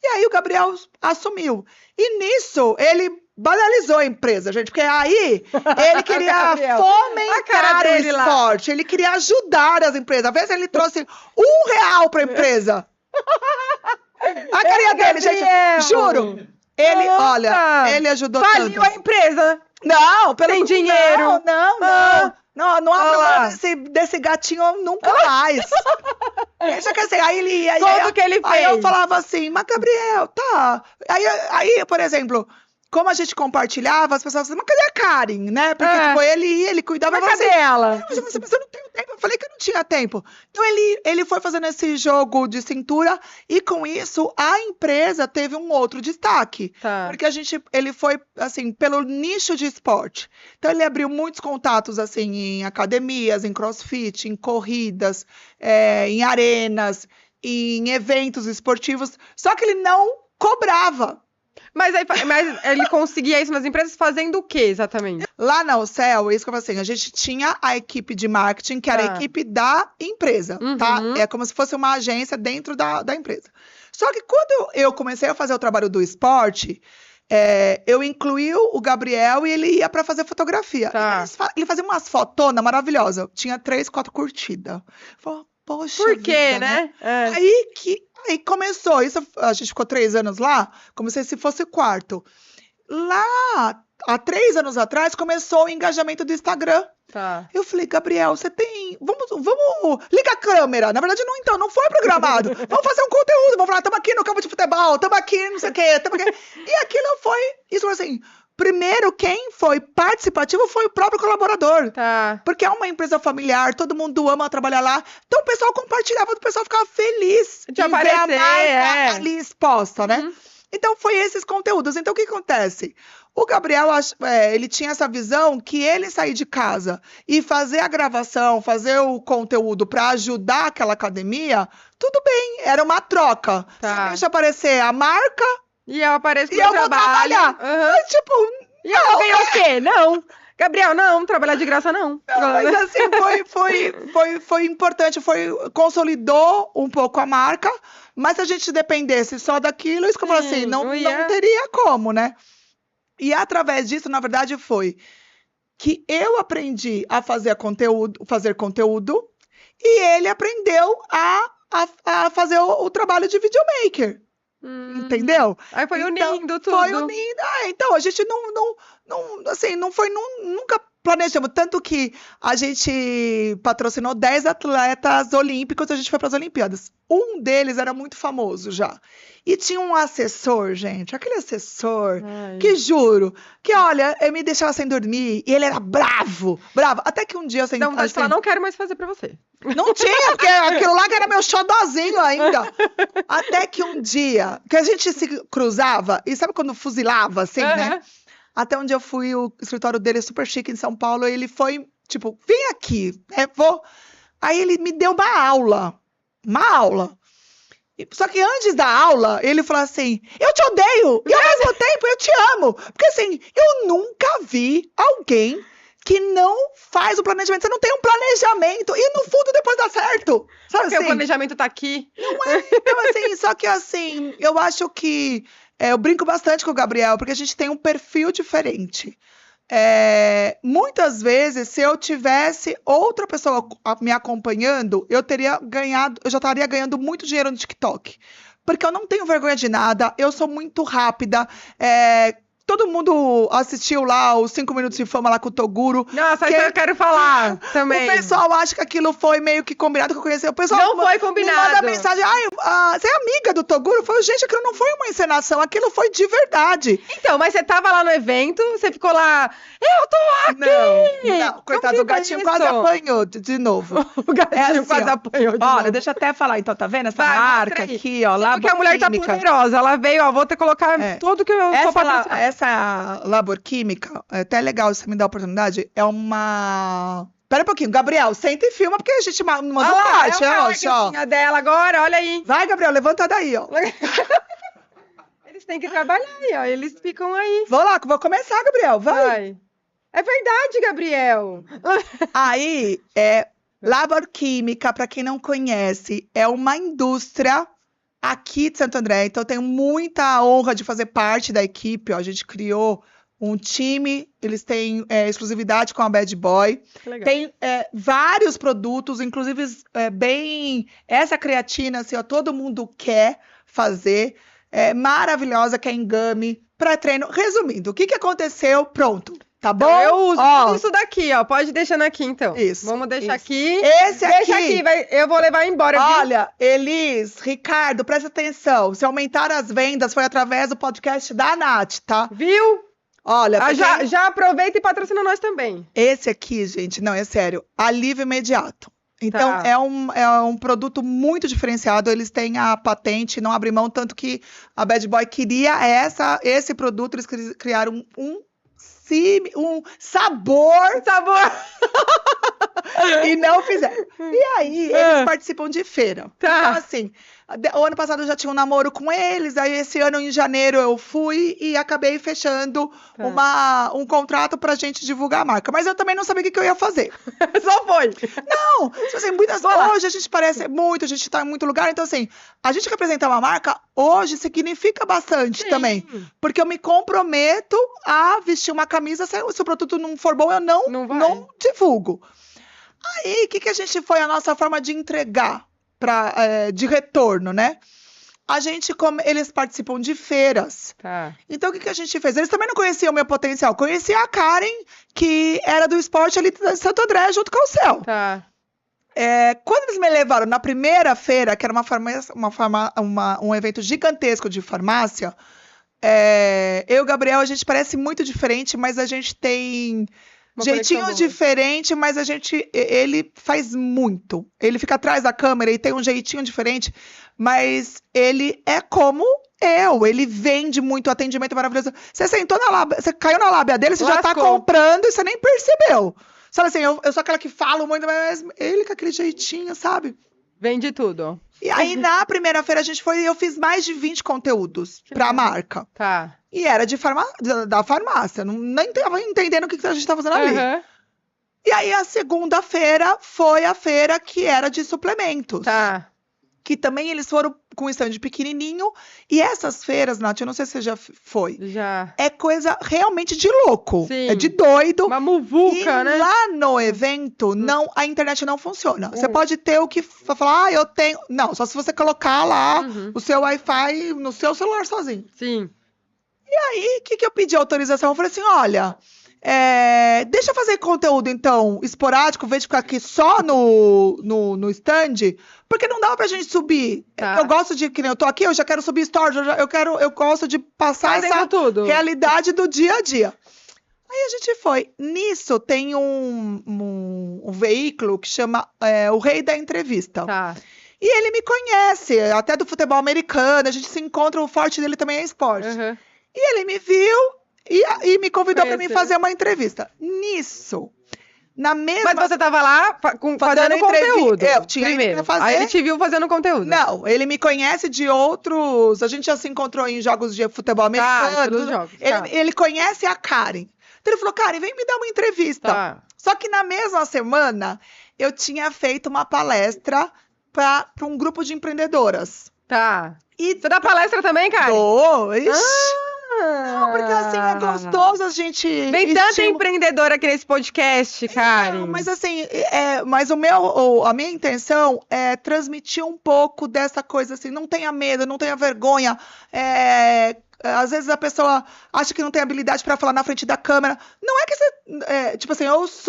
E aí, o Gabriel assumiu. E nisso, ele banalizou a empresa, gente, porque aí ele queria Gabriel, a fomentar cara o dele lá. esporte, ele queria ajudar as empresas. Às vezes ele trouxe R$1 pra empresa. A carinha dele, gente, Gabriel. juro. Ele, Nossa. olha, ele ajudou Faliu tanto. a empresa. Não, pelo Sem dinheiro. Não. Ah. Não Olha abro lá. mão desse gatinho nunca mais. Deixa que assim, aí ele ia. Como que ele Aí fez? eu falava assim, mas Gabriel, tá. Aí, por exemplo, como a gente compartilhava, as pessoas falavam assim, mas cadê a Karen, né? Porque tipo, ele ia, ele cuidava. Mas eu falava cadê assim, ela? Mas eu não tenho tempo. Eu falei que eu não tinha tempo. Então ele foi fazendo esse jogo de cintura e com isso a empresa teve um outro destaque. Tá. Porque ele foi, assim, pelo nicho de esporte. Então, ele abriu muitos contatos, assim, em academias, em crossfit, em corridas, em arenas, em eventos esportivos. Só que ele não cobrava. Mas ele conseguia isso nas empresas fazendo o quê, exatamente? Lá na Ocel, é isso que eu falei assim, a gente tinha a equipe de marketing, que era a Tá. equipe da empresa, tá? Uhum. É como se fosse uma agência dentro da empresa. Só que quando eu comecei a fazer o trabalho do esporte, eu incluí o Gabriel e ele ia pra fazer fotografia. Tá. Ele fazia umas fotonas maravilhosas. Tinha 3, 4 curtidas. Falei, poxa Por quê, vida, né? É. Aí começou. Isso, a gente ficou 3 anos lá, como se esse fosse o quarto. Lá, há 3 anos atrás, começou o engajamento do Instagram. Tá. Eu falei, Gabriel, você tem. Vamos. Liga a câmera. Na verdade, não foi programado. Vamos fazer um conteúdo. Vamos falar, estamos aqui no campo de futebol, estamos aqui, não sei o quê, estamos aqui. E aquilo foi. Isso foi assim. Primeiro, quem foi participativo foi o próprio colaborador. Tá. Porque é uma empresa familiar, todo mundo ama trabalhar lá. Então o pessoal compartilhava, o pessoal ficava feliz De em ver a aparecer, marca ali exposta, né? Uhum. Então foi esses conteúdos. Então o que acontece? O Gabriel, ele tinha essa visão que ele sair de casa e fazer a gravação, fazer o conteúdo para ajudar aquela academia, tudo bem, era uma troca. Tá. Você deixa aparecer a marca E eu apareço e no eu vou trabalho. trabalhar. Uhum. Mas, tipo, E eu vou ganhar o quê? Não. Gabriel, não. Trabalhar de graça, não. mas assim, foi importante, consolidou um pouco a marca, mas se a gente dependesse só daquilo, isso que eu falo assim, não teria como, né? E através disso, na verdade, foi que eu aprendi a fazer conteúdo e ele aprendeu a fazer o trabalho de videomaker. Entendeu? Aí foi Então, unindo tudo. Foi unindo. Então, a gente não foi nunca planejamos. Tanto que a gente patrocinou 10 atletas olímpicos, a gente foi para as Olimpíadas. Um deles era muito famoso já. E tinha um assessor, gente, aquele assessor, que juro, que olha, eu me deixava sem dormir, e ele era bravo. Até que um dia... Assim, Então, vontade de falar, não quero mais fazer pra você. Não tinha, porque aquilo lá que era meu xodózinho ainda. Até que um dia, que a gente se cruzava, e sabe quando fuzilava, assim, né? Até um dia eu fui, o escritório dele é super chique em São Paulo, e ele foi, tipo, vem aqui, vou. Aí ele me deu uma aula. Só que antes da aula, ele falou assim, eu te odeio, e ao mesmo tempo eu te amo. Porque assim, eu nunca vi alguém que não faz o planejamento. Você não tem um planejamento. E no fundo, depois dá certo. Sabe Porque assim? o planejamento tá aqui. Não é. Então, assim, só que assim, eu acho que... eu brinco bastante com o Gabriel, porque a gente tem um perfil diferente. Muitas vezes, se eu tivesse outra pessoa me acompanhando, eu já estaria ganhando muito dinheiro no TikTok. Porque eu não tenho vergonha de nada, eu sou muito rápida. Todo mundo assistiu lá os 5 minutos de fama lá com o Toguro. Nossa, isso eu quero falar também. O pessoal acha que aquilo foi meio que combinado, que eu conheci. O pessoal Não foi combinado. Me manda mensagem, você é amiga do Toguro? Eu falo, gente, aquilo não foi uma encenação, aquilo foi de verdade. Então, mas você tava lá no evento, você ficou lá, eu tô aqui! Não, coitado do gatinho, quase apanhou de novo. O gatinho assim, quase apanhou de novo. Olha, deixa eu até falar, então, tá vendo essa Vai, marca mostra aí. aqui, ó, lá. Porque a mulher tá poderosa, ela veio, ó, vou ter que colocar tudo que eu sou patrocinada. Essa Labor Química, é até legal se você me dá a oportunidade, é uma... Pera um pouquinho, Gabriel, senta e filma, porque a gente mandou parte, ó. Dela agora, olha aí. Vai, Gabriel, levanta daí, ó. Eles têm que trabalhar aí, ó, eles ficam aí. Vou lá, vou começar, Gabriel, vai. É verdade, Gabriel. Aí, Labor Química, pra quem não conhece, é uma indústria aqui de Santo André, então eu tenho muita honra de fazer parte da equipe, ó, a gente criou um time, eles têm exclusividade com a Bad Boy. Que legal. Tem vários produtos, inclusive essa creatina, assim, ó, todo mundo quer fazer. É maravilhosa, que é Engame, pré-treino. Resumindo, o que aconteceu? Pronto, tá bom? Então, eu uso Ó, tudo isso daqui, ó. Pode deixando aqui, então. Isso, Vamos deixar isso. aqui. Esse Deixa aqui. aqui, eu vou levar embora, viu? Olha, Elis, Ricardo, presta atenção. Se aumentar as vendas, foi através do podcast da Nath, tá? Viu? Olha, Já aproveita e patrocina nós também. esse aqui, gente, não, é sério. Alívio imediato. Então, Tá. é um produto muito diferenciado. Eles têm a patente, não abre mão, tanto que a Bad Boy queria esse produto. Eles criaram um sabor Sabor. e não fizeram. E aí, eles participam de feira. Tá. Então, assim, o ano passado eu já tinha um namoro com eles, aí esse ano, em janeiro, eu fui e acabei fechando um contrato pra gente divulgar a marca. Mas eu também não sabia o que eu ia fazer. Só foi. Não, tipo assim, hoje a gente parece muito, a gente tá em muito lugar, então assim, a gente representar uma marca hoje significa bastante também. Porque eu me comprometo a vestir uma camisa, se o produto não for bom, eu não divulgo. Aí, o que a gente foi a nossa forma de entregar de retorno, né? Eles participam de feiras. Tá. Então, o que a gente fez? Eles também não conheciam o meu potencial. Conhecia a Karen, que era do esporte ali de Santo André, junto com o Céu. Tá. Quando eles me levaram na primeira feira, que era um evento gigantesco de farmácia, eu e o Gabriel, a gente parece muito diferente, mas a gente tem jeitinho diferente, mas ele faz muito. Ele fica atrás da câmera e tem um jeitinho diferente, mas ele é como ele vende muito, atendimento maravilhoso. Você sentou na lábia, você caiu na lábia dele, você já tá comprando e você nem percebeu. Sabe assim, eu sou aquela que falo muito, mas ele com aquele jeitinho, sabe? Vende tudo. E aí, na primeira feira, eu fiz mais de 20 conteúdos pra marca. Tá. E era da farmácia. Nem tava entendendo o que a gente tava fazendo ali. Uhum. E aí, a segunda feira foi a feira que era de suplementos. Tá. Que também eles foram com um stand pequenininho. E essas feiras, Nath, eu não sei se você já foi. Já. É coisa realmente de louco. Sim. É de doido. Uma muvuca, E né? lá no evento, a internet não funciona. Você pode ter o que falar, eu tenho... Não, só se você colocar lá o seu Wi-Fi no seu celular sozinho. Sim. E aí, o que eu pedi autorização? Eu falei assim, olha, deixa eu fazer conteúdo, então, esporádico, em vez de ficar aqui só no stand, porque não dava pra gente subir. Tá. Eu gosto de, que nem eu tô aqui, eu já quero subir stories, eu gosto de passar essa realidade do dia a dia. Aí a gente foi. Nisso tem um veículo que chama O Rei da Entrevista. Tá. E ele me conhece, até do futebol americano, a gente se encontra, o forte dele também é esporte. Uhum. E ele me viu e me convidou para mim fazer uma entrevista. Nisso, na mesma... Mas você tava lá fazendo conteúdo. Eu tinha primeiro. que fazer. Aí ele te viu fazendo conteúdo. Não, ele me conhece de outros... A gente já se encontrou em jogos de futebol americano. Ele conhece a Karen. Então ele falou, Karen, vem me dar uma entrevista. Tá. Só que na mesma semana, eu tinha feito uma palestra para um grupo de empreendedoras. Tá. E você dá palestra também, cara? Não, porque assim, é gostoso a gente... Vem tanta empreendedora aqui nesse podcast, Karen. Não, mas assim, mas a minha intenção é transmitir um pouco dessa coisa assim, não tenha medo, não tenha vergonha, às vezes a pessoa acha que não tem habilidade pra falar na frente da câmera. Não é que você... tipo assim,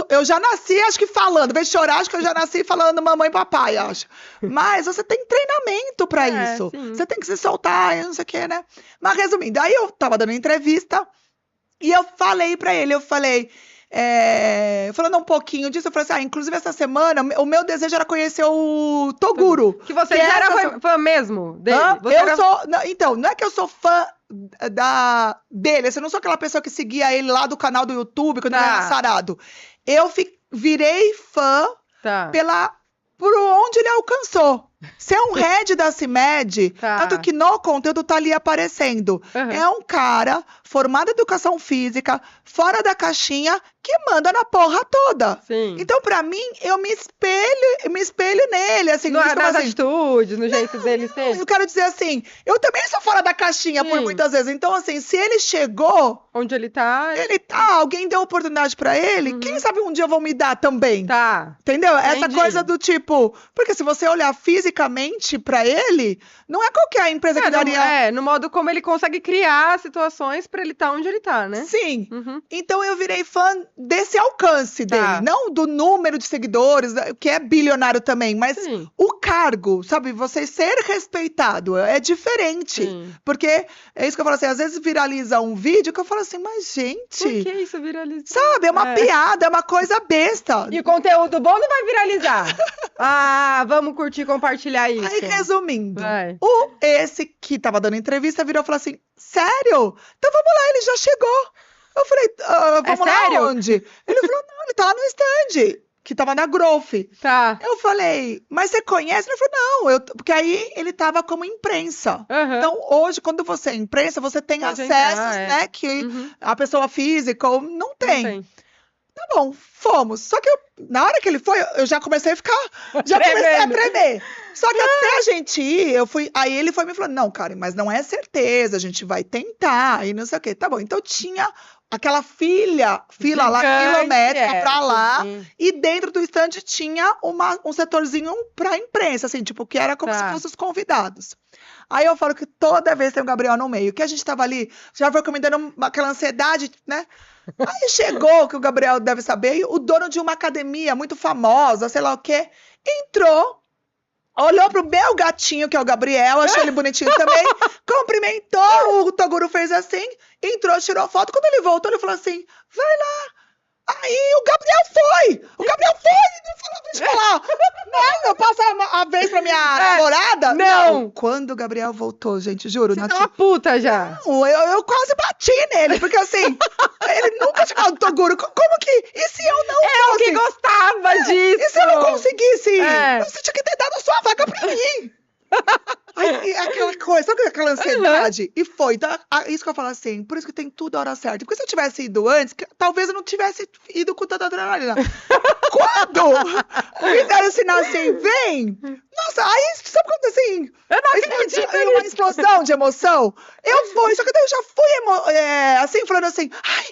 eu já nasci, acho que falando. Em vez de chorar, acho que eu já nasci falando mamãe e papai, acho. Mas você tem treinamento pra isso. Sim. Você tem que se soltar, não sei o que, né? Mas resumindo, aí eu tava dando entrevista e eu falei pra ele, falando um pouquinho disso, eu falei assim, inclusive essa semana, o meu desejo era conhecer o Toguro. Que você já era fã mesmo dele? Então, não é que eu sou fã dele, eu não sou aquela pessoa que seguia ele lá do canal do YouTube, quando ele era sarado. Eu virei fã por onde ele alcançou. Ser um head da CIMED, tanto que no conteúdo tá ali aparecendo. Uhum. É um cara formado em educação física, fora da caixinha, que manda na porra toda. Sim. Então, pra mim, eu me espelho me espelho nele, assim. Nas assim, atitudes, no jeito dele ser. eu quero dizer assim, eu também sou fora da caixinha por muitas vezes. Então, assim, se ele chegou... Onde ele tá... alguém deu oportunidade pra ele, quem sabe um dia vão me dar também. Tá. Entendeu? Entendi. Essa coisa do tipo... Porque se você olhar fisicamente pra ele, não é qualquer empresa que daria... no modo como ele consegue criar situações pra ele estar onde ele tá, né? Sim. Uhum. Então eu virei fã desse alcance dele. Não do número de seguidores, que é bilionário também, mas o cargo, sabe? Você ser respeitado é diferente. Sim. Porque é isso que eu falo assim, às vezes viraliza um vídeo que eu falo assim, mas gente... Por que isso viraliza? Sabe? É uma piada, é uma coisa besta. E o conteúdo bom não vai viralizar. Vamos curtir e compartilhar isso. Aí, resumindo, Vai. esse que tava dando entrevista virou e falou assim, sério? Então vamos lá, ele já chegou. Eu falei, vamos lá sério? onde? Ele falou, não, ele tá lá no stand, que tava na Growth. Tá. Eu falei, mas você conhece? Ele falou, não, porque aí ele tava como imprensa. Uhum. Então, hoje, quando você é imprensa, você tem Pode acessos, entrar, né, que a pessoa física não tem. Não tem. Tá bom, fomos. Só que na hora que ele foi, eu já comecei a ficar. Já comecei a tremer. Só que até a gente ir, aí ele foi me falando, não, Karen, mas não é certeza, a gente vai tentar, e não sei o quê. Tá bom, então tinha aquela fila lá, quilométrica pra lá, e dentro do stand tinha um setorzinho pra imprensa, assim, tipo, que era como se fossem os convidados. Aí eu falo que toda vez tem o Gabriel no meio, que a gente tava ali, já foi me dando aquela ansiedade, né? Aí chegou, que o Gabriel deve saber, o dono de uma academia muito famosa, sei lá o quê, entrou, olhou pro meu gatinho, que é o Gabriel, achou ele bonitinho também, cumprimentou, o Toguro fez assim, entrou, tirou foto. Quando ele voltou, ele falou assim, vai lá. Aí o Gabriel foi! O Gabriel foi! Não falou pra gente falar. Não, eu passo a vez pra minha namorada. Não! Quando o Gabriel voltou, gente, juro. Você tá uma puta já. Não, eu quase bati nele, porque assim, ele nunca tinha falado, Toguro, como que... E se eu não Eu fosse? que gostava disso! E se eu não conseguisse? É. Você tinha que ter dado a sua vaga pra mim. Aí, aquela coisa, sabe aquela ansiedade? E foi, então, isso que eu falo assim, por isso que tem tudo a hora certa. Porque se eu tivesse ido antes, talvez eu não tivesse ido com tanta adrenalina. Quando fizeram o sinal assim, vem! Nossa, aí, sabe quando assim... Eu não acredito uma explosão de emoção. Eu fui, só que daí eu já fui assim, falando assim, ai,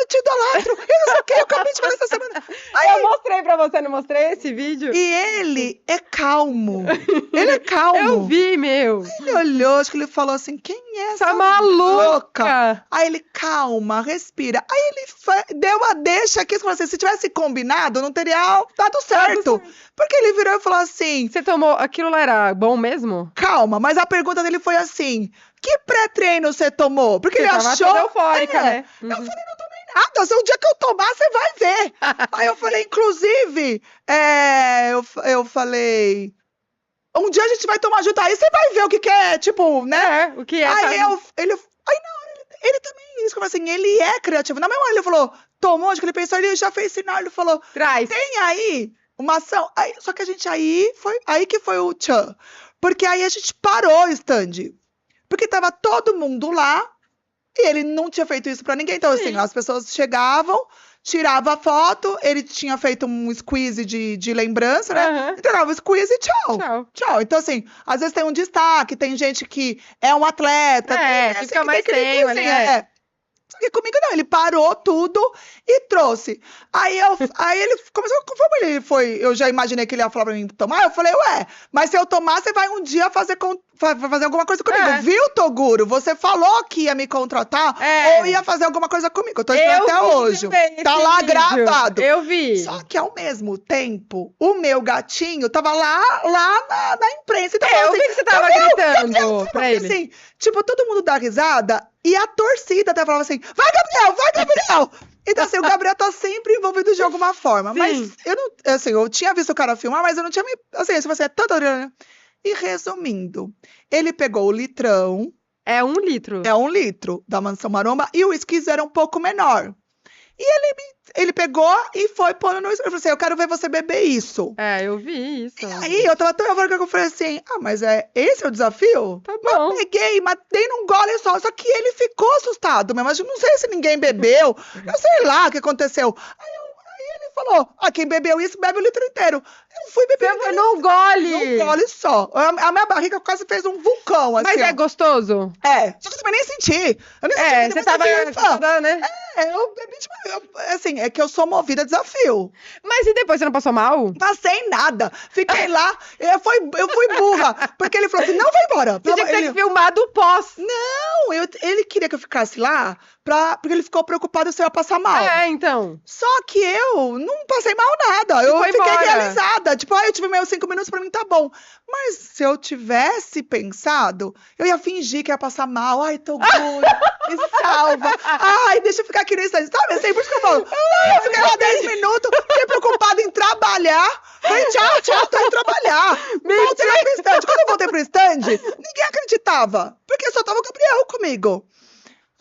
eu te idolatro, eu não sei o que, eu acabei de falar essa semana. Aí, eu mostrei pra você, não mostrei esse vídeo? E ele é calmo. Ele é calmo. Eu vi, meu. Ele olhou, acho que ele falou assim, quem é essa maluca? Aí ele, calma, respira. Aí ele deu uma deixa aqui, assim, se tivesse combinado, não teria dado certo. Porque ele virou e falou assim... Você tomou... Aquilo lá era bom mesmo? Calma, mas a pergunta dele foi assim, que pré-treino você tomou? Porque ele achou... Tava eufórica, né? Eu falei, não tomei nada, se um dia que eu tomar, você vai ver. Aí eu falei, inclusive, eu falei... Um dia a gente vai tomar junto, aí você vai ver o que é, tipo, né? O que é. Aí ele também, isso que eu falei assim, ele é criativo. Na mesma hora ele falou, tomou, acho que ele pensou, ele já fez sinal, ele falou, traz. Tem aí uma ação. Aí, só que a gente aí que foi o tchan. Porque aí a gente parou o stand. Porque tava todo mundo lá e ele não tinha feito isso pra ninguém. Então, assim, as pessoas chegavam, tirava a foto, ele tinha feito um squeeze de lembrança, né? Entregava o squeeze e tchau. Então, assim, às vezes tem um destaque, tem gente que é um atleta. Que fica mais tempo ali, Só que comigo não, ele parou tudo e trouxe. Aí ele começou, conforme ele foi, eu já imaginei que ele ia falar pra mim tomar, eu falei, mas se eu tomar, você vai um dia fazer alguma coisa comigo. Viu, Toguro? Você falou que ia me contratar ou ia fazer alguma coisa comigo. Eu tô esperando até hoje. Tá lá vídeo. Gravado. Eu vi. Só que ao mesmo tempo, o meu gatinho tava lá na imprensa. Então, eu vi que você tava gritando pra ele. Assim, tipo, todo mundo dá risada e a torcida até falava assim, vai, Gabriel! Então, assim, o Gabriel tá sempre envolvido de alguma forma. Sim. Mas eu não, assim, eu tinha visto o cara filmar, mas eu não tinha assim, se você é tanto... E resumindo, ele pegou o litrão. É 1 litro. É 1 litro da Mansão Maromba e o squeeze era um pouco menor. E ele pegou e foi pondo no... Eu falei assim, eu quero ver você beber isso. Eu vi isso. E aí, eu tava tão eufórica que eu falei assim, mas esse é o desafio? Tá bom. Eu peguei, matei num gole só que ele ficou assustado mesmo. Mas eu não sei se ninguém bebeu, eu sei lá o que aconteceu. Aí ele falou, quem bebeu isso, bebe o litro inteiro. Eu fui beber Você foi num gole! num gole só. A minha barriga quase fez um vulcão, assim. Mas é ó. gostoso? Só que eu também nem senti. Eu nem senti, Você depois tava, eu vi, fã. né? Eu bebi, assim, é que eu sou movida a desafio. Mas e depois, você não passou mal? Passei nada. Fiquei lá, eu fui burra. Porque ele falou assim, não, vai embora. Você tinha que ter filmado o pós. Não, ele queria que eu ficasse lá, porque ele ficou preocupado se eu ia passar mal. Então. Só que eu não passei mal nada. Eu foi fiquei embora. realizada. Tipo, eu tive meus 5 minutos, pra mim tá bom. Mas se eu tivesse pensado, eu ia fingir que ia passar mal. Ai, Toguro, me salva. Ai, deixa eu ficar aqui no instante. Sabe assim, por isso que eu falo. Eu fiquei lá 10 minutos, fiquei preocupada em trabalhar. Falei, tchau, tô indo trabalhar. Voltei lá pro stand. Quando eu voltei pro stand, ninguém acreditava. Porque só tava o Gabriel comigo.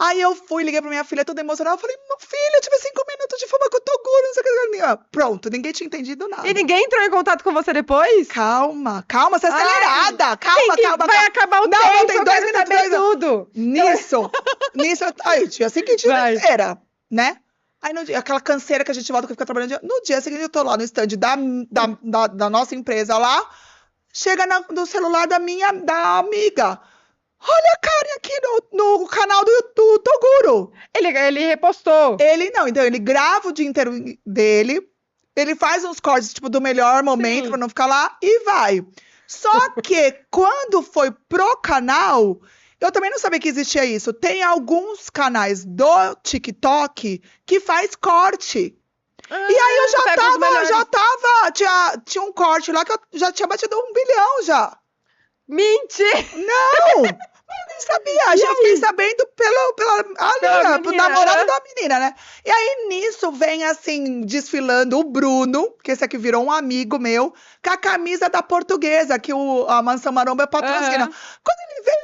Aí eu fui, liguei pra minha filha toda emocionada. Eu falei, meu filho, eu tive 5 minutos de fama com o Toguro, não sei o que. Pronto, ninguém tinha entendido nada. E ninguém entrou em contato com você depois? Calma, você é acelerada. Calma. Vai acabar o Não, tempo, tem eu 2 quero minutos. saber tudo. Nisso, aí, dia seguinte, Vai. né? Aí, no dia, aquela canseira que a gente volta que fica trabalhando. No dia seguinte, eu tô lá no stand da nossa empresa lá. Chega no celular da amiga. Olha a Karen aqui no canal do Toguro. Ele repostou. Ele não, então ele grava o dia inteiro dele, ele faz uns cortes, tipo, do melhor momento, Sim. pra não ficar lá, e vai. Só que quando foi pro canal, eu também não sabia que existia isso. Tem alguns canais do TikTok que faz corte. E aí eu já tava, tinha um corte lá que eu já tinha batido 1 bilhão já. Mentira! Não! Eu nem sabia, já fiquei sabendo pela namorado da menina, né? E aí, nisso, vem assim, desfilando o Bruno, que esse aqui virou um amigo meu, com a camisa da Portuguesa, que a Mansão Maromba patrocina. Quando ele veio,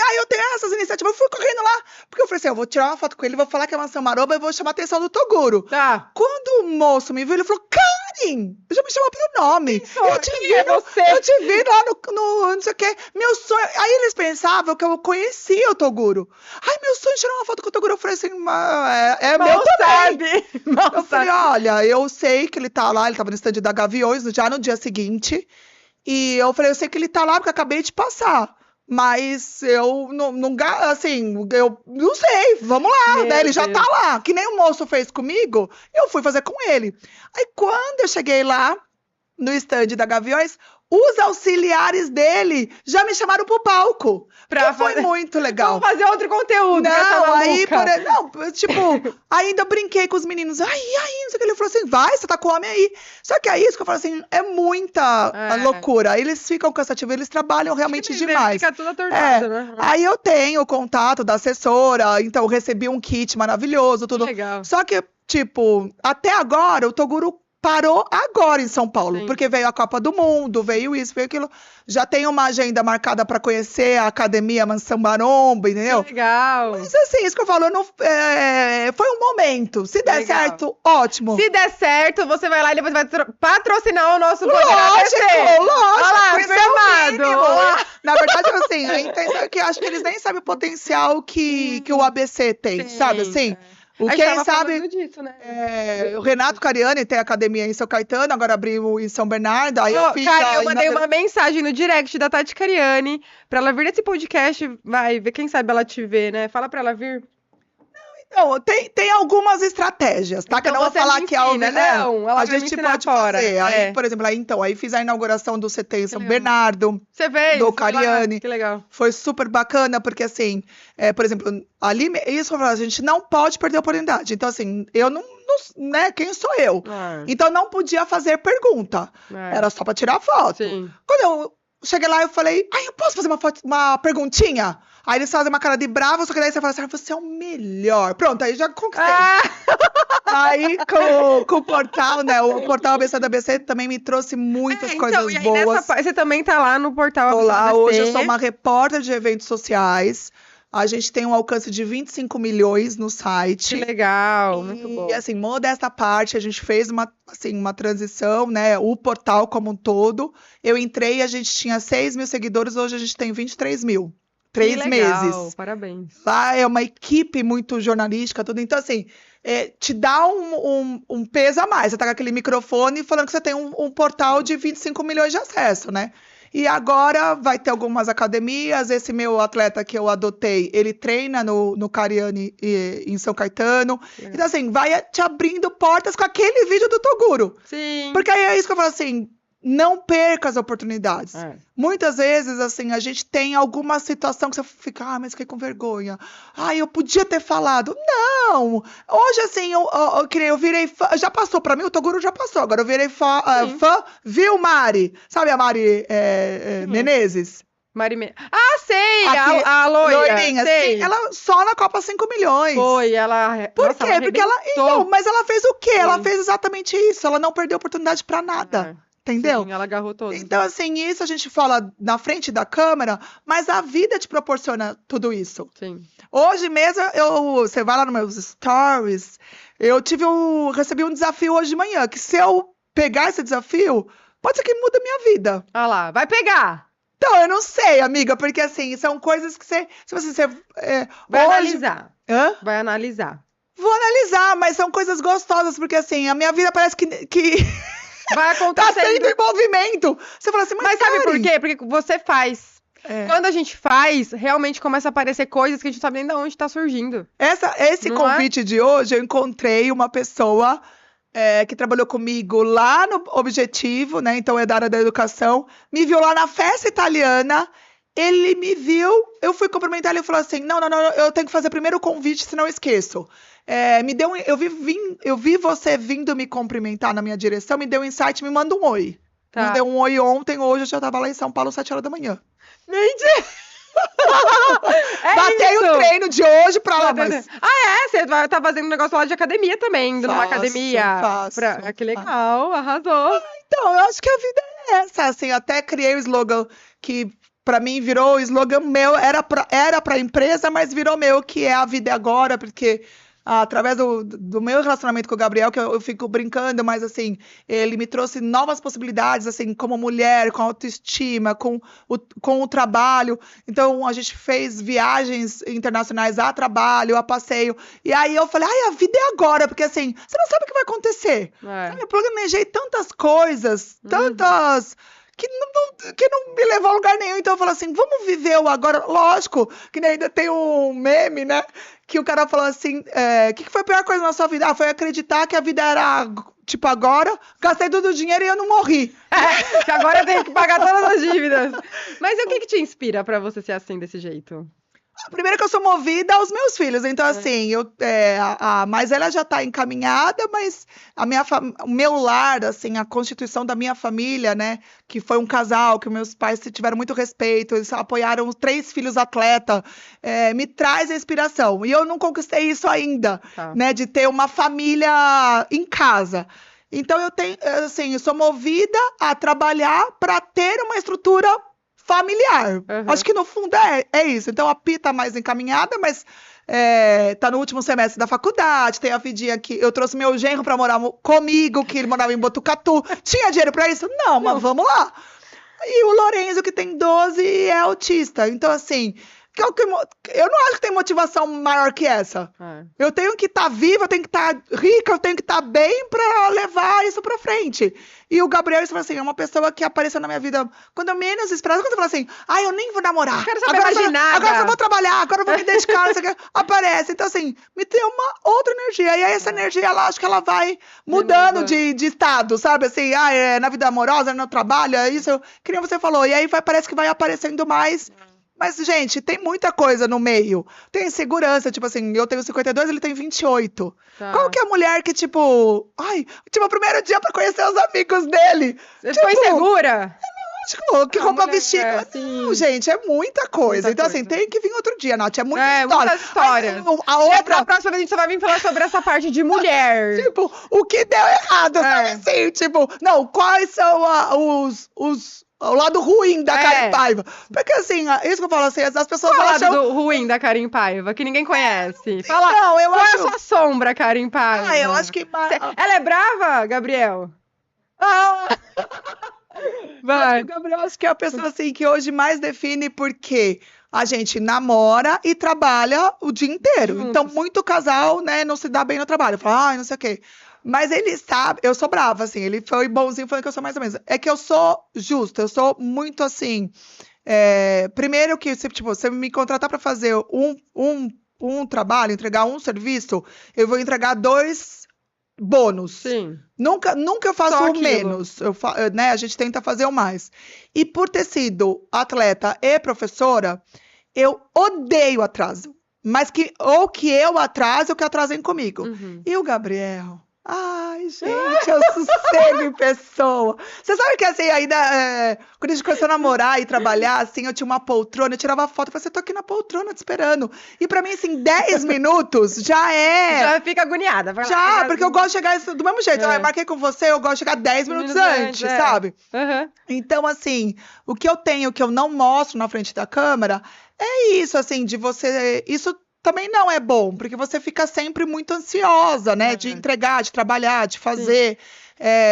aí eu tenho essas iniciativas, eu fui correndo lá, porque eu falei assim, eu vou tirar uma foto com ele, vou falar que é a Mansão Maromba e vou chamar a atenção do Toguro. Tá. Quando o moço me viu, ele falou, Karen! Já me chamou pelo nome. Eu te vi, eu te vi lá no não sei o que. Meu sonho. Aí eles pensavam que eu conhecia o Toguro. Ai, meu sonho é tirar uma foto com o Toguro. Eu falei assim, é meu também. Eu falei, olha, eu sei que ele tá lá, ele tava no stand da Gaviões já no dia seguinte. E eu falei, eu sei que ele tá lá porque eu acabei de passar. Mas eu não assim, eu não sei, vamos lá, né? Ele já tá lá, que nem o moço fez comigo, eu fui fazer com ele. Aí quando eu cheguei lá, no stand da Gaviões, os auxiliares dele já me chamaram pro palco. Foi muito legal. Vamos fazer outro conteúdo. Não, aí, ainda eu brinquei com os meninos. Aí, não sei o que. Ele falou assim, vai, você tá com homem aí. Só que é isso que eu falo assim, é muita loucura. Eles ficam cansativos, eles trabalham realmente demais. Fica tudo atordoado, né? Aí eu tenho o contato da assessora, então eu recebi um kit maravilhoso, tudo. Legal. Só que, até agora, o Toguro parou agora em São Paulo, Sim. porque veio a Copa do Mundo, veio isso, veio aquilo. Já tem uma agenda marcada para conhecer a Academia Mansão Maromba, entendeu? Que legal. Mas assim, isso que eu falo, foi um momento. Se der certo, ótimo. Se der certo, você vai lá e depois vai patrocinar o nosso Lógico. Olha lá, firmado. Na verdade, assim, a intenção é que acho que eles nem sabem o potencial que o ABC tem, sabe assim? Quem sabe disso, né? o Renato Cariani tem academia em São Caetano, agora abriu em São Bernardo. Aí eu mandei uma mensagem no direct da Tati Cariani pra ela vir nesse podcast. Vai ver, quem sabe ela te vê, né? Fala pra ela vir. Então, tem algumas estratégias, tá? Então que eu não vou falar que a gente pode fazer. Aí, por exemplo, aí fiz a inauguração do CT em São Bernardo. Você veio? Do Cariani. Que legal. Foi super bacana, porque assim, por exemplo, ali, isso eu falo, a gente não pode perder a oportunidade. Então, assim, eu não né, quem sou eu? Então, não podia fazer pergunta. Era só pra tirar foto. Sim. Quando eu cheguei lá, eu falei, eu posso fazer uma perguntinha? Aí eles fazem uma cara de bravo, só que daí você fala assim, você é o melhor. Pronto, aí já conquistei. Aí com o portal, né? O portal ABC da ABC também me trouxe muitas coisas boas. Você também tá lá no portal ABC. Tô lá, ABC. hoje eu sou uma repórter de eventos sociais. A gente tem um alcance de 25 milhões no site. Que legal, muito bom. E assim, modesta parte, a gente fez uma transição, né? O portal como um todo. Eu entrei e a gente tinha 6 mil seguidores, hoje a gente tem 23 mil. 3 meses. Parabéns. Lá é uma equipe muito jornalística, tudo. Então, assim, te dá um peso a mais. Você tá com aquele microfone falando que você tem um portal de 25 milhões de acesso, né? E agora vai ter algumas academias. Esse meu atleta que eu adotei, ele treina no Cariani em São Caetano. Então, assim, vai te abrindo portas com aquele vídeo do Toguro. Sim. Porque aí é isso que eu falo assim, não perca as oportunidades. É. Muitas vezes, assim, a gente tem alguma situação que você fica, mas fiquei com vergonha. Eu podia ter falado. Não! Hoje, assim, eu virei fã. Já passou pra mim, o Toguro já passou. Agora eu virei fã, viu, Mari? Sabe a Mari Menezes? Sei! Aqui, A loira. Loirinha, sei. assim, ela só na Copa 5 milhões. Foi, ela... Por Nossa, quê? ela Porque ela... arrebentou. Então, mas ela fez o quê? Sim. Ela fez exatamente isso. Ela não perdeu oportunidade pra nada. Entendeu? Sim, ela agarrou todos. Então, assim, isso a gente fala na frente da câmera, mas a vida te proporciona tudo isso. Sim. Hoje mesmo, você vai lá nos meus stories, recebi um desafio hoje de manhã, que se eu pegar esse desafio, pode ser que muda a minha vida. Olha lá, vai pegar! Então, eu não sei, amiga, porque assim, são coisas que você Vai hoje... analisar. Hã? Vai analisar. Vou analisar, mas são coisas gostosas, porque assim, a minha vida parece que Vai tá acontecendo. sendo em movimento. Você fala assim, Mas sabe por quê? Porque você faz. É. Quando a gente faz, realmente começa a aparecer coisas que a gente não sabe nem de onde tá surgindo. Esse Não convite de hoje, eu encontrei uma pessoa que trabalhou comigo lá no Objetivo, né? Então é da área da educação. Me viu lá na festa italiana. Ele me viu, eu fui cumprimentar ele e falou assim: não, eu tenho que fazer primeiro o convite, senão eu esqueço. Eu vi você vindo me cumprimentar na minha direção, me deu um insight, me manda um oi. Tá. Me deu um oi ontem, hoje eu já tava lá em São Paulo, 7 horas da manhã. Mentira! Batei isso. o treino de hoje pra lá, mas... Você tá fazendo um negócio lá de academia também, indo numa academia. Faço. Que legal, arrasou. Então, eu acho que a vida é essa, assim, até criei o slogan que pra mim virou o slogan meu, era pra empresa, mas virou meu, que é a vida é agora, porque através do meu relacionamento com o Gabriel, que eu fico brincando, mas assim, ele me trouxe novas possibilidades, assim, como mulher, com autoestima, com o trabalho. Então, a gente fez viagens internacionais a trabalho, a passeio. E aí eu falei, a vida é agora, porque assim, você não sabe o que vai acontecer. Sabe? Eu planejei tantas coisas, tantas... Que não me levou a lugar nenhum. Então eu falo assim, vamos viver o agora. Lógico, que nem ainda tem um meme, né? Que o cara falou assim, o que foi a pior coisa na sua vida? Foi acreditar que a vida era, tipo, agora, gastei todo o dinheiro e eu não morri. Que agora eu tenho que pagar todas as dívidas. Mas o que te inspira pra você ser assim, desse jeito? Primeiro que eu sou movida aos meus filhos, então assim, a mais ela já tá encaminhada, mas o meu lar, assim, a constituição da minha família, né, que foi um casal, que meus pais tiveram muito respeito, eles apoiaram os 3 filhos atletas, me traz a inspiração, e eu não conquistei isso ainda, né, de ter uma família em casa. Então eu sou movida a trabalhar para ter uma estrutura familiar. Acho que no fundo é isso. Então a Pi tá mais encaminhada, mas tá no último semestre da faculdade, tem a vidinha que eu trouxe meu genro pra morar comigo, que ele morava em Botucatu. Tinha dinheiro pra isso? Não, mas vamos lá. E o Lorenzo, que tem 12, é autista. Então, assim, eu não acho que tem motivação maior que essa. Eu tenho que estar viva, eu tenho que estar rica, eu tenho que estar bem pra levar isso pra frente. E o Gabriel, isso assim, é uma pessoa que apareceu na minha vida quando eu menos esperava. Quando eu falo assim, eu nem vou namorar. Quero saber mais de nada. Agora eu só vou trabalhar, agora eu vou me dedicar. Aparece. Então, assim, me tem uma outra energia. E aí, essa energia, acho que ela vai mudando de estado, sabe? Assim, na vida amorosa, no trabalho, é isso. Que nem você falou. E aí, parece que vai aparecendo mais. Mas, gente, tem muita coisa no meio. Tem segurança, tipo assim, eu tenho 52, ele tem 28. Qual que é a mulher que, tipo... o primeiro dia pra conhecer os amigos dele. Você foi insegura? Que roupa vestir. Não, gente, é muita coisa. Então, assim, tem que vir outro dia, Nath. É muita história. Muitas histórias. A próxima vez a gente só vai vir falar sobre essa parte de mulher. Tipo, o que deu errado, sabe assim? Tipo, não, quais são o lado ruim da Karen Paiva. Porque, assim, isso que eu falo, assim, as pessoas Qual acham... o lado ruim da Karen Paiva, que ninguém conhece? Fala, não, eu qual acho... é a sua sombra, Karen Paiva? Eu acho que... Ela é brava, Gabriel? Vai. O Gabriel, acho que é a pessoa, assim, que hoje mais define porque a gente namora e trabalha o dia inteiro. Juntos. Então, muito casal, né, não se dá bem no trabalho. Fala, ai, não sei o quê. Mas ele sabe, eu sou brava, assim, ele foi bonzinho falando que eu sou mais ou menos. É que eu sou justa, eu sou muito assim. Primeiro que, tipo, você me contratar pra fazer um trabalho, entregar um serviço, eu vou entregar 2 bônus. Sim. Nunca eu faço Só o aquilo. menos, né? A gente tenta fazer o mais. E por ter sido atleta e professora, eu odeio atraso. Mas ou que eu atrase ou que atrasem comigo. Uhum. E o Gabriel? Ai, gente, é o sossego em pessoa. Você sabe que assim, ainda, quando a gente começou a namorar e trabalhar, assim, eu tinha uma poltrona, eu tirava foto, eu falei assim, eu tô aqui na poltrona te esperando. E pra mim, assim, 10 minutos já é. Já fica agoniada. Vai lá, Já, porque eu gosto de chegar do mesmo jeito. É. Eu marquei com você, eu gosto de chegar 10 minutos antes, é. sabe? Aham. Então, assim, o que eu tenho, que eu não mostro na frente da câmera, é isso, assim, de você. Isso também não é bom, porque você fica sempre muito ansiosa, né? De entregar, de trabalhar, de fazer.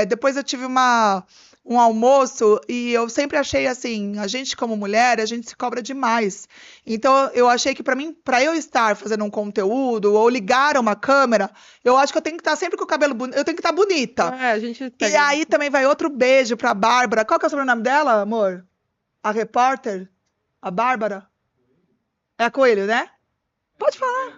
Depois eu tive um almoço e eu sempre achei assim, a gente como mulher, a gente se cobra demais. Então eu achei que pra eu estar fazendo um conteúdo ou ligar uma câmera, eu acho que eu tenho que estar sempre com o cabelo bonito, eu tenho que estar bonita. A gente E pega- aí também vai outro beijo pra Bárbara. Qual que é o sobrenome dela, amor? A repórter? A Bárbara? É a Coelho, né? Pode falar.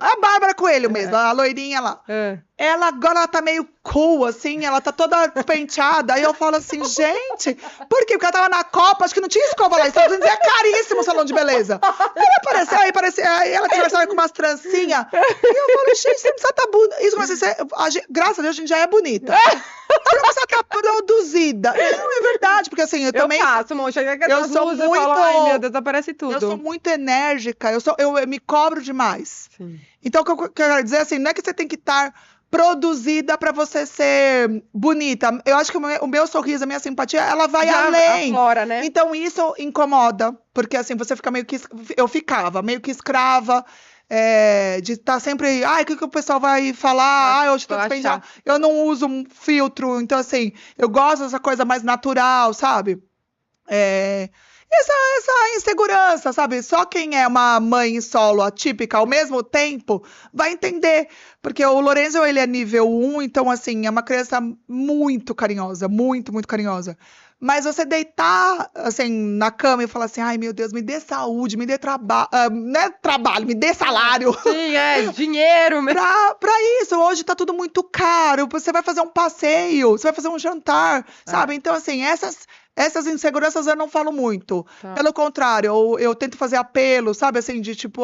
A Bárbara Coelho mesmo, a loirinha lá. É. Ela agora ela tá meio cool, assim, ela tá toda despenteada. Aí eu falo assim, gente, por quê? Porque ela tava na Copa, acho que não tinha escova lá. Estados Unidos é caríssimo o salão de beleza. Ela apareceu, aí ela conversava com umas trancinhas. E eu falo, gente, você não precisa estar bonita. Isso começa a ser, graças a Deus, a gente já é bonita. Você não precisa estar produzida. E não é verdade, porque assim, eu também. Faço, amor. Chega com eu essas sou luzes, muito- eu falo, ai, meu Deus, aparece tudo. Eu sou muito enérgica, eu me cobro demais. Sim. Então, o que eu quero dizer assim, não é que você tem que estar produzida pra você ser bonita. Eu acho que o meu sorriso, a minha simpatia, ela vai Já além. aflora, né? Então, isso incomoda, porque assim, você fica meio que. Eu ficava meio que escrava. De estar sempre. Ai, o que o pessoal vai falar? Ai, hoje tô Vou achar. despendendo. Eu não uso um filtro. Então, assim, eu gosto dessa coisa mais natural, sabe? Essa insegurança, sabe? Só quem é uma mãe solo atípica ao mesmo tempo vai entender. Porque o Lorenzo, ele é nível 1, então, assim, é uma criança muito carinhosa, muito, muito carinhosa. Mas você deitar, assim, na cama e falar assim, ai, meu Deus, me dê saúde, me dê trabalho, não é trabalho, me dê salário. Sim, dinheiro mesmo. Pra isso, hoje tá tudo muito caro. Você vai fazer um passeio, você vai fazer um jantar, sabe? Então, assim, essas inseguranças eu não falo muito. Tá. Pelo contrário, eu tento fazer apelo, sabe? Assim, de tipo,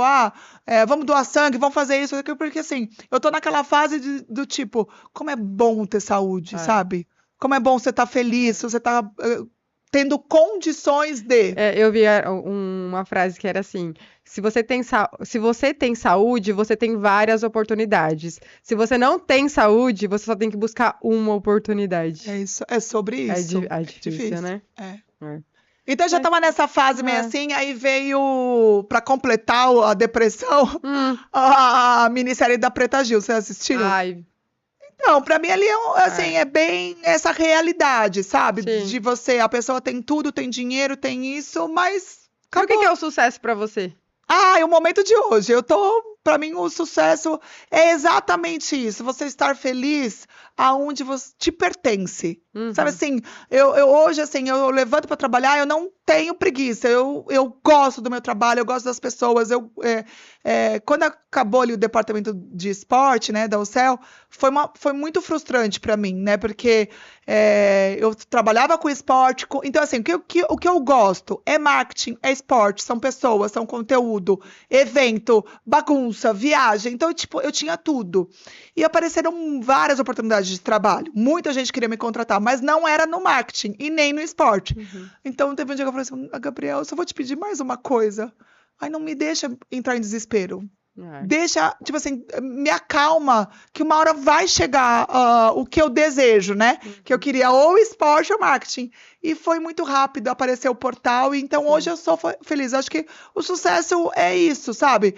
vamos doar sangue, vamos fazer isso, aquilo, porque assim, eu tô naquela fase do tipo, como é bom ter saúde, sabe? Como é bom você estar feliz, você tá tendo condições de. Eu vi uma frase que era assim: se você tem saúde, você tem várias oportunidades. Se você não tem saúde, você só tem que buscar uma oportunidade. É isso, é sobre isso. É difícil, né? Então já tava nessa fase meio assim, aí veio, pra completar a depressão, a minissérie da Preta Gil. Vocês assistiram? Ai, Não, pra mim ali é bem essa realidade, sabe? Sim. De você, a pessoa tem tudo, tem dinheiro, tem isso, mas o que é o sucesso pra você? é o momento de hoje. Pra mim, o sucesso é exatamente isso. Você estar feliz aonde você te pertence. Sabe assim, eu hoje, assim, eu levanto pra trabalhar, eu não tenho preguiça. Eu gosto do meu trabalho, eu gosto das pessoas. Quando acabou ali o departamento de esporte, né, da UCEL, foi muito frustrante pra mim, né? Porque eu trabalhava com esporte. Então, assim, o que eu gosto é marketing, é esporte, são pessoas, são conteúdo, evento, bagunça, viagem. Então, tipo, eu tinha tudo. E apareceram várias oportunidades de trabalho. Muita gente queria me contratar, mas não era no marketing e nem no esporte. Então, teve um dia que eu falei assim, Gabriel, eu só vou te pedir mais uma coisa. Ai, não me deixa entrar em desespero. Deixa, tipo assim, me acalma, que uma hora vai chegar o que eu desejo, né? Que eu queria ou esporte ou marketing. E foi muito rápido, apareceu o portal, e então hoje eu sou feliz. Acho que o sucesso é isso, sabe?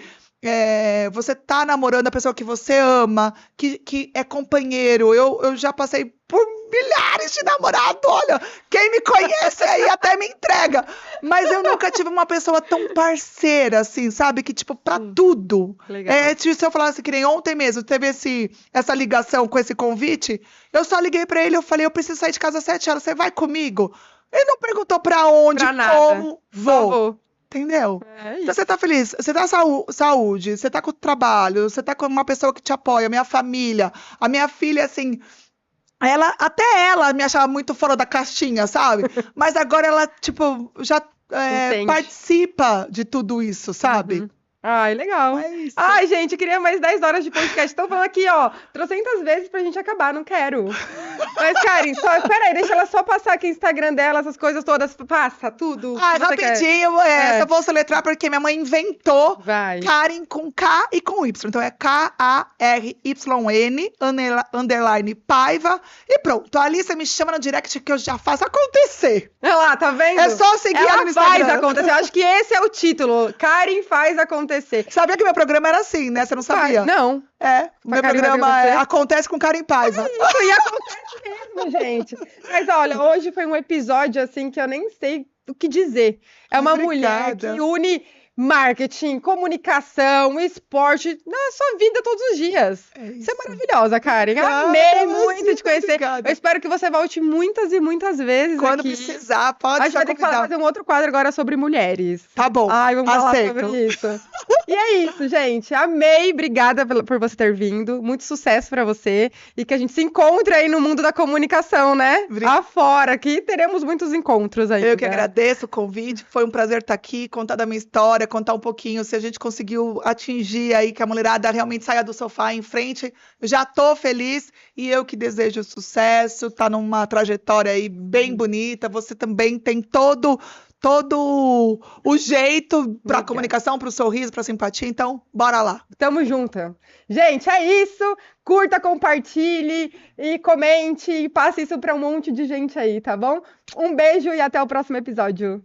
Você tá namorando a pessoa que você ama, que é companheiro. Eu já passei por milhares de namorados, olha, quem me conhece aí até me entrega. Mas eu nunca tive uma pessoa tão parceira, assim, sabe? Que, tipo, pra tudo. Legal. Se eu falasse que nem ontem mesmo, teve essa ligação com esse convite, eu só liguei pra ele, eu falei, eu preciso sair de casa às 7 horas, você vai comigo? Ele não perguntou pra onde, Pra nada. como, vou. Vou. Entendeu? É Então isso. você tá feliz, você tá saúde, você tá com trabalho, você tá com uma pessoa que te apoia, minha família, a minha filha, assim, até ela me achava muito fora da caixinha, sabe? Mas agora ela, tipo, já Entende. participa de tudo isso, sabe? Uhum. Ai, legal. É isso. Ai, gente, eu queria mais 10 horas de podcast. Estão falando aqui, ó, trocentas vezes pra gente acabar, não quero. Mas, Karen, peraí, deixa ela só passar aqui o Instagram dela, essas coisas todas. Passa tudo. Ai, que você quer. rapidinho, É. só vou soletrar porque minha mãe inventou Vai. Karen com K e com Y. Então é Karyn, underline Paiva. E pronto, ali você me chama no direct que eu já faço acontecer. Olha lá, tá vendo? É só seguir ela Ela no faz Instagram. acontecer. Eu acho que esse é o título. Karen faz acontecer. Sabia que meu programa era assim, né? Você não sabia? Não. Meu Karen vai programa acontecer? acontece com Karen Paiva. Isso, e acontece mesmo, gente. Mas olha, hoje foi um episódio assim que eu nem sei o que dizer. É uma mulher Obrigada. que une marketing, comunicação, esporte na sua vida todos os dias. Você é maravilhosa, Karen. Obrigada, Amei mas muito te conhecer. obrigada. Eu espero que você volte muitas e muitas vezes Quando aqui. precisar, A pode gente só vai ter que convidar. fazer um outro quadro agora sobre mulheres. Tá bom, Ai, vamos falar aceito. sobre isso. E é isso, gente. Amei, obrigada por você ter vindo. Muito sucesso pra você. E que a gente se encontre aí no mundo da comunicação, né? Afora, que teremos muitos encontros aí. Eu que agradeço o convite, foi um prazer estar aqui, contar da minha história, contar um pouquinho se a gente conseguiu atingir aí que a mulherada realmente saia do sofá em frente. Eu já tô feliz e eu que desejo sucesso, tá numa trajetória aí bem bonita. Você também tem todo o jeito pra comunicação, pro sorriso, pra simpatia, então bora lá. Tamo junto. Gente, é isso. Curta, compartilhe e comente e passe isso pra um monte de gente aí, tá bom? Um beijo e até o próximo episódio.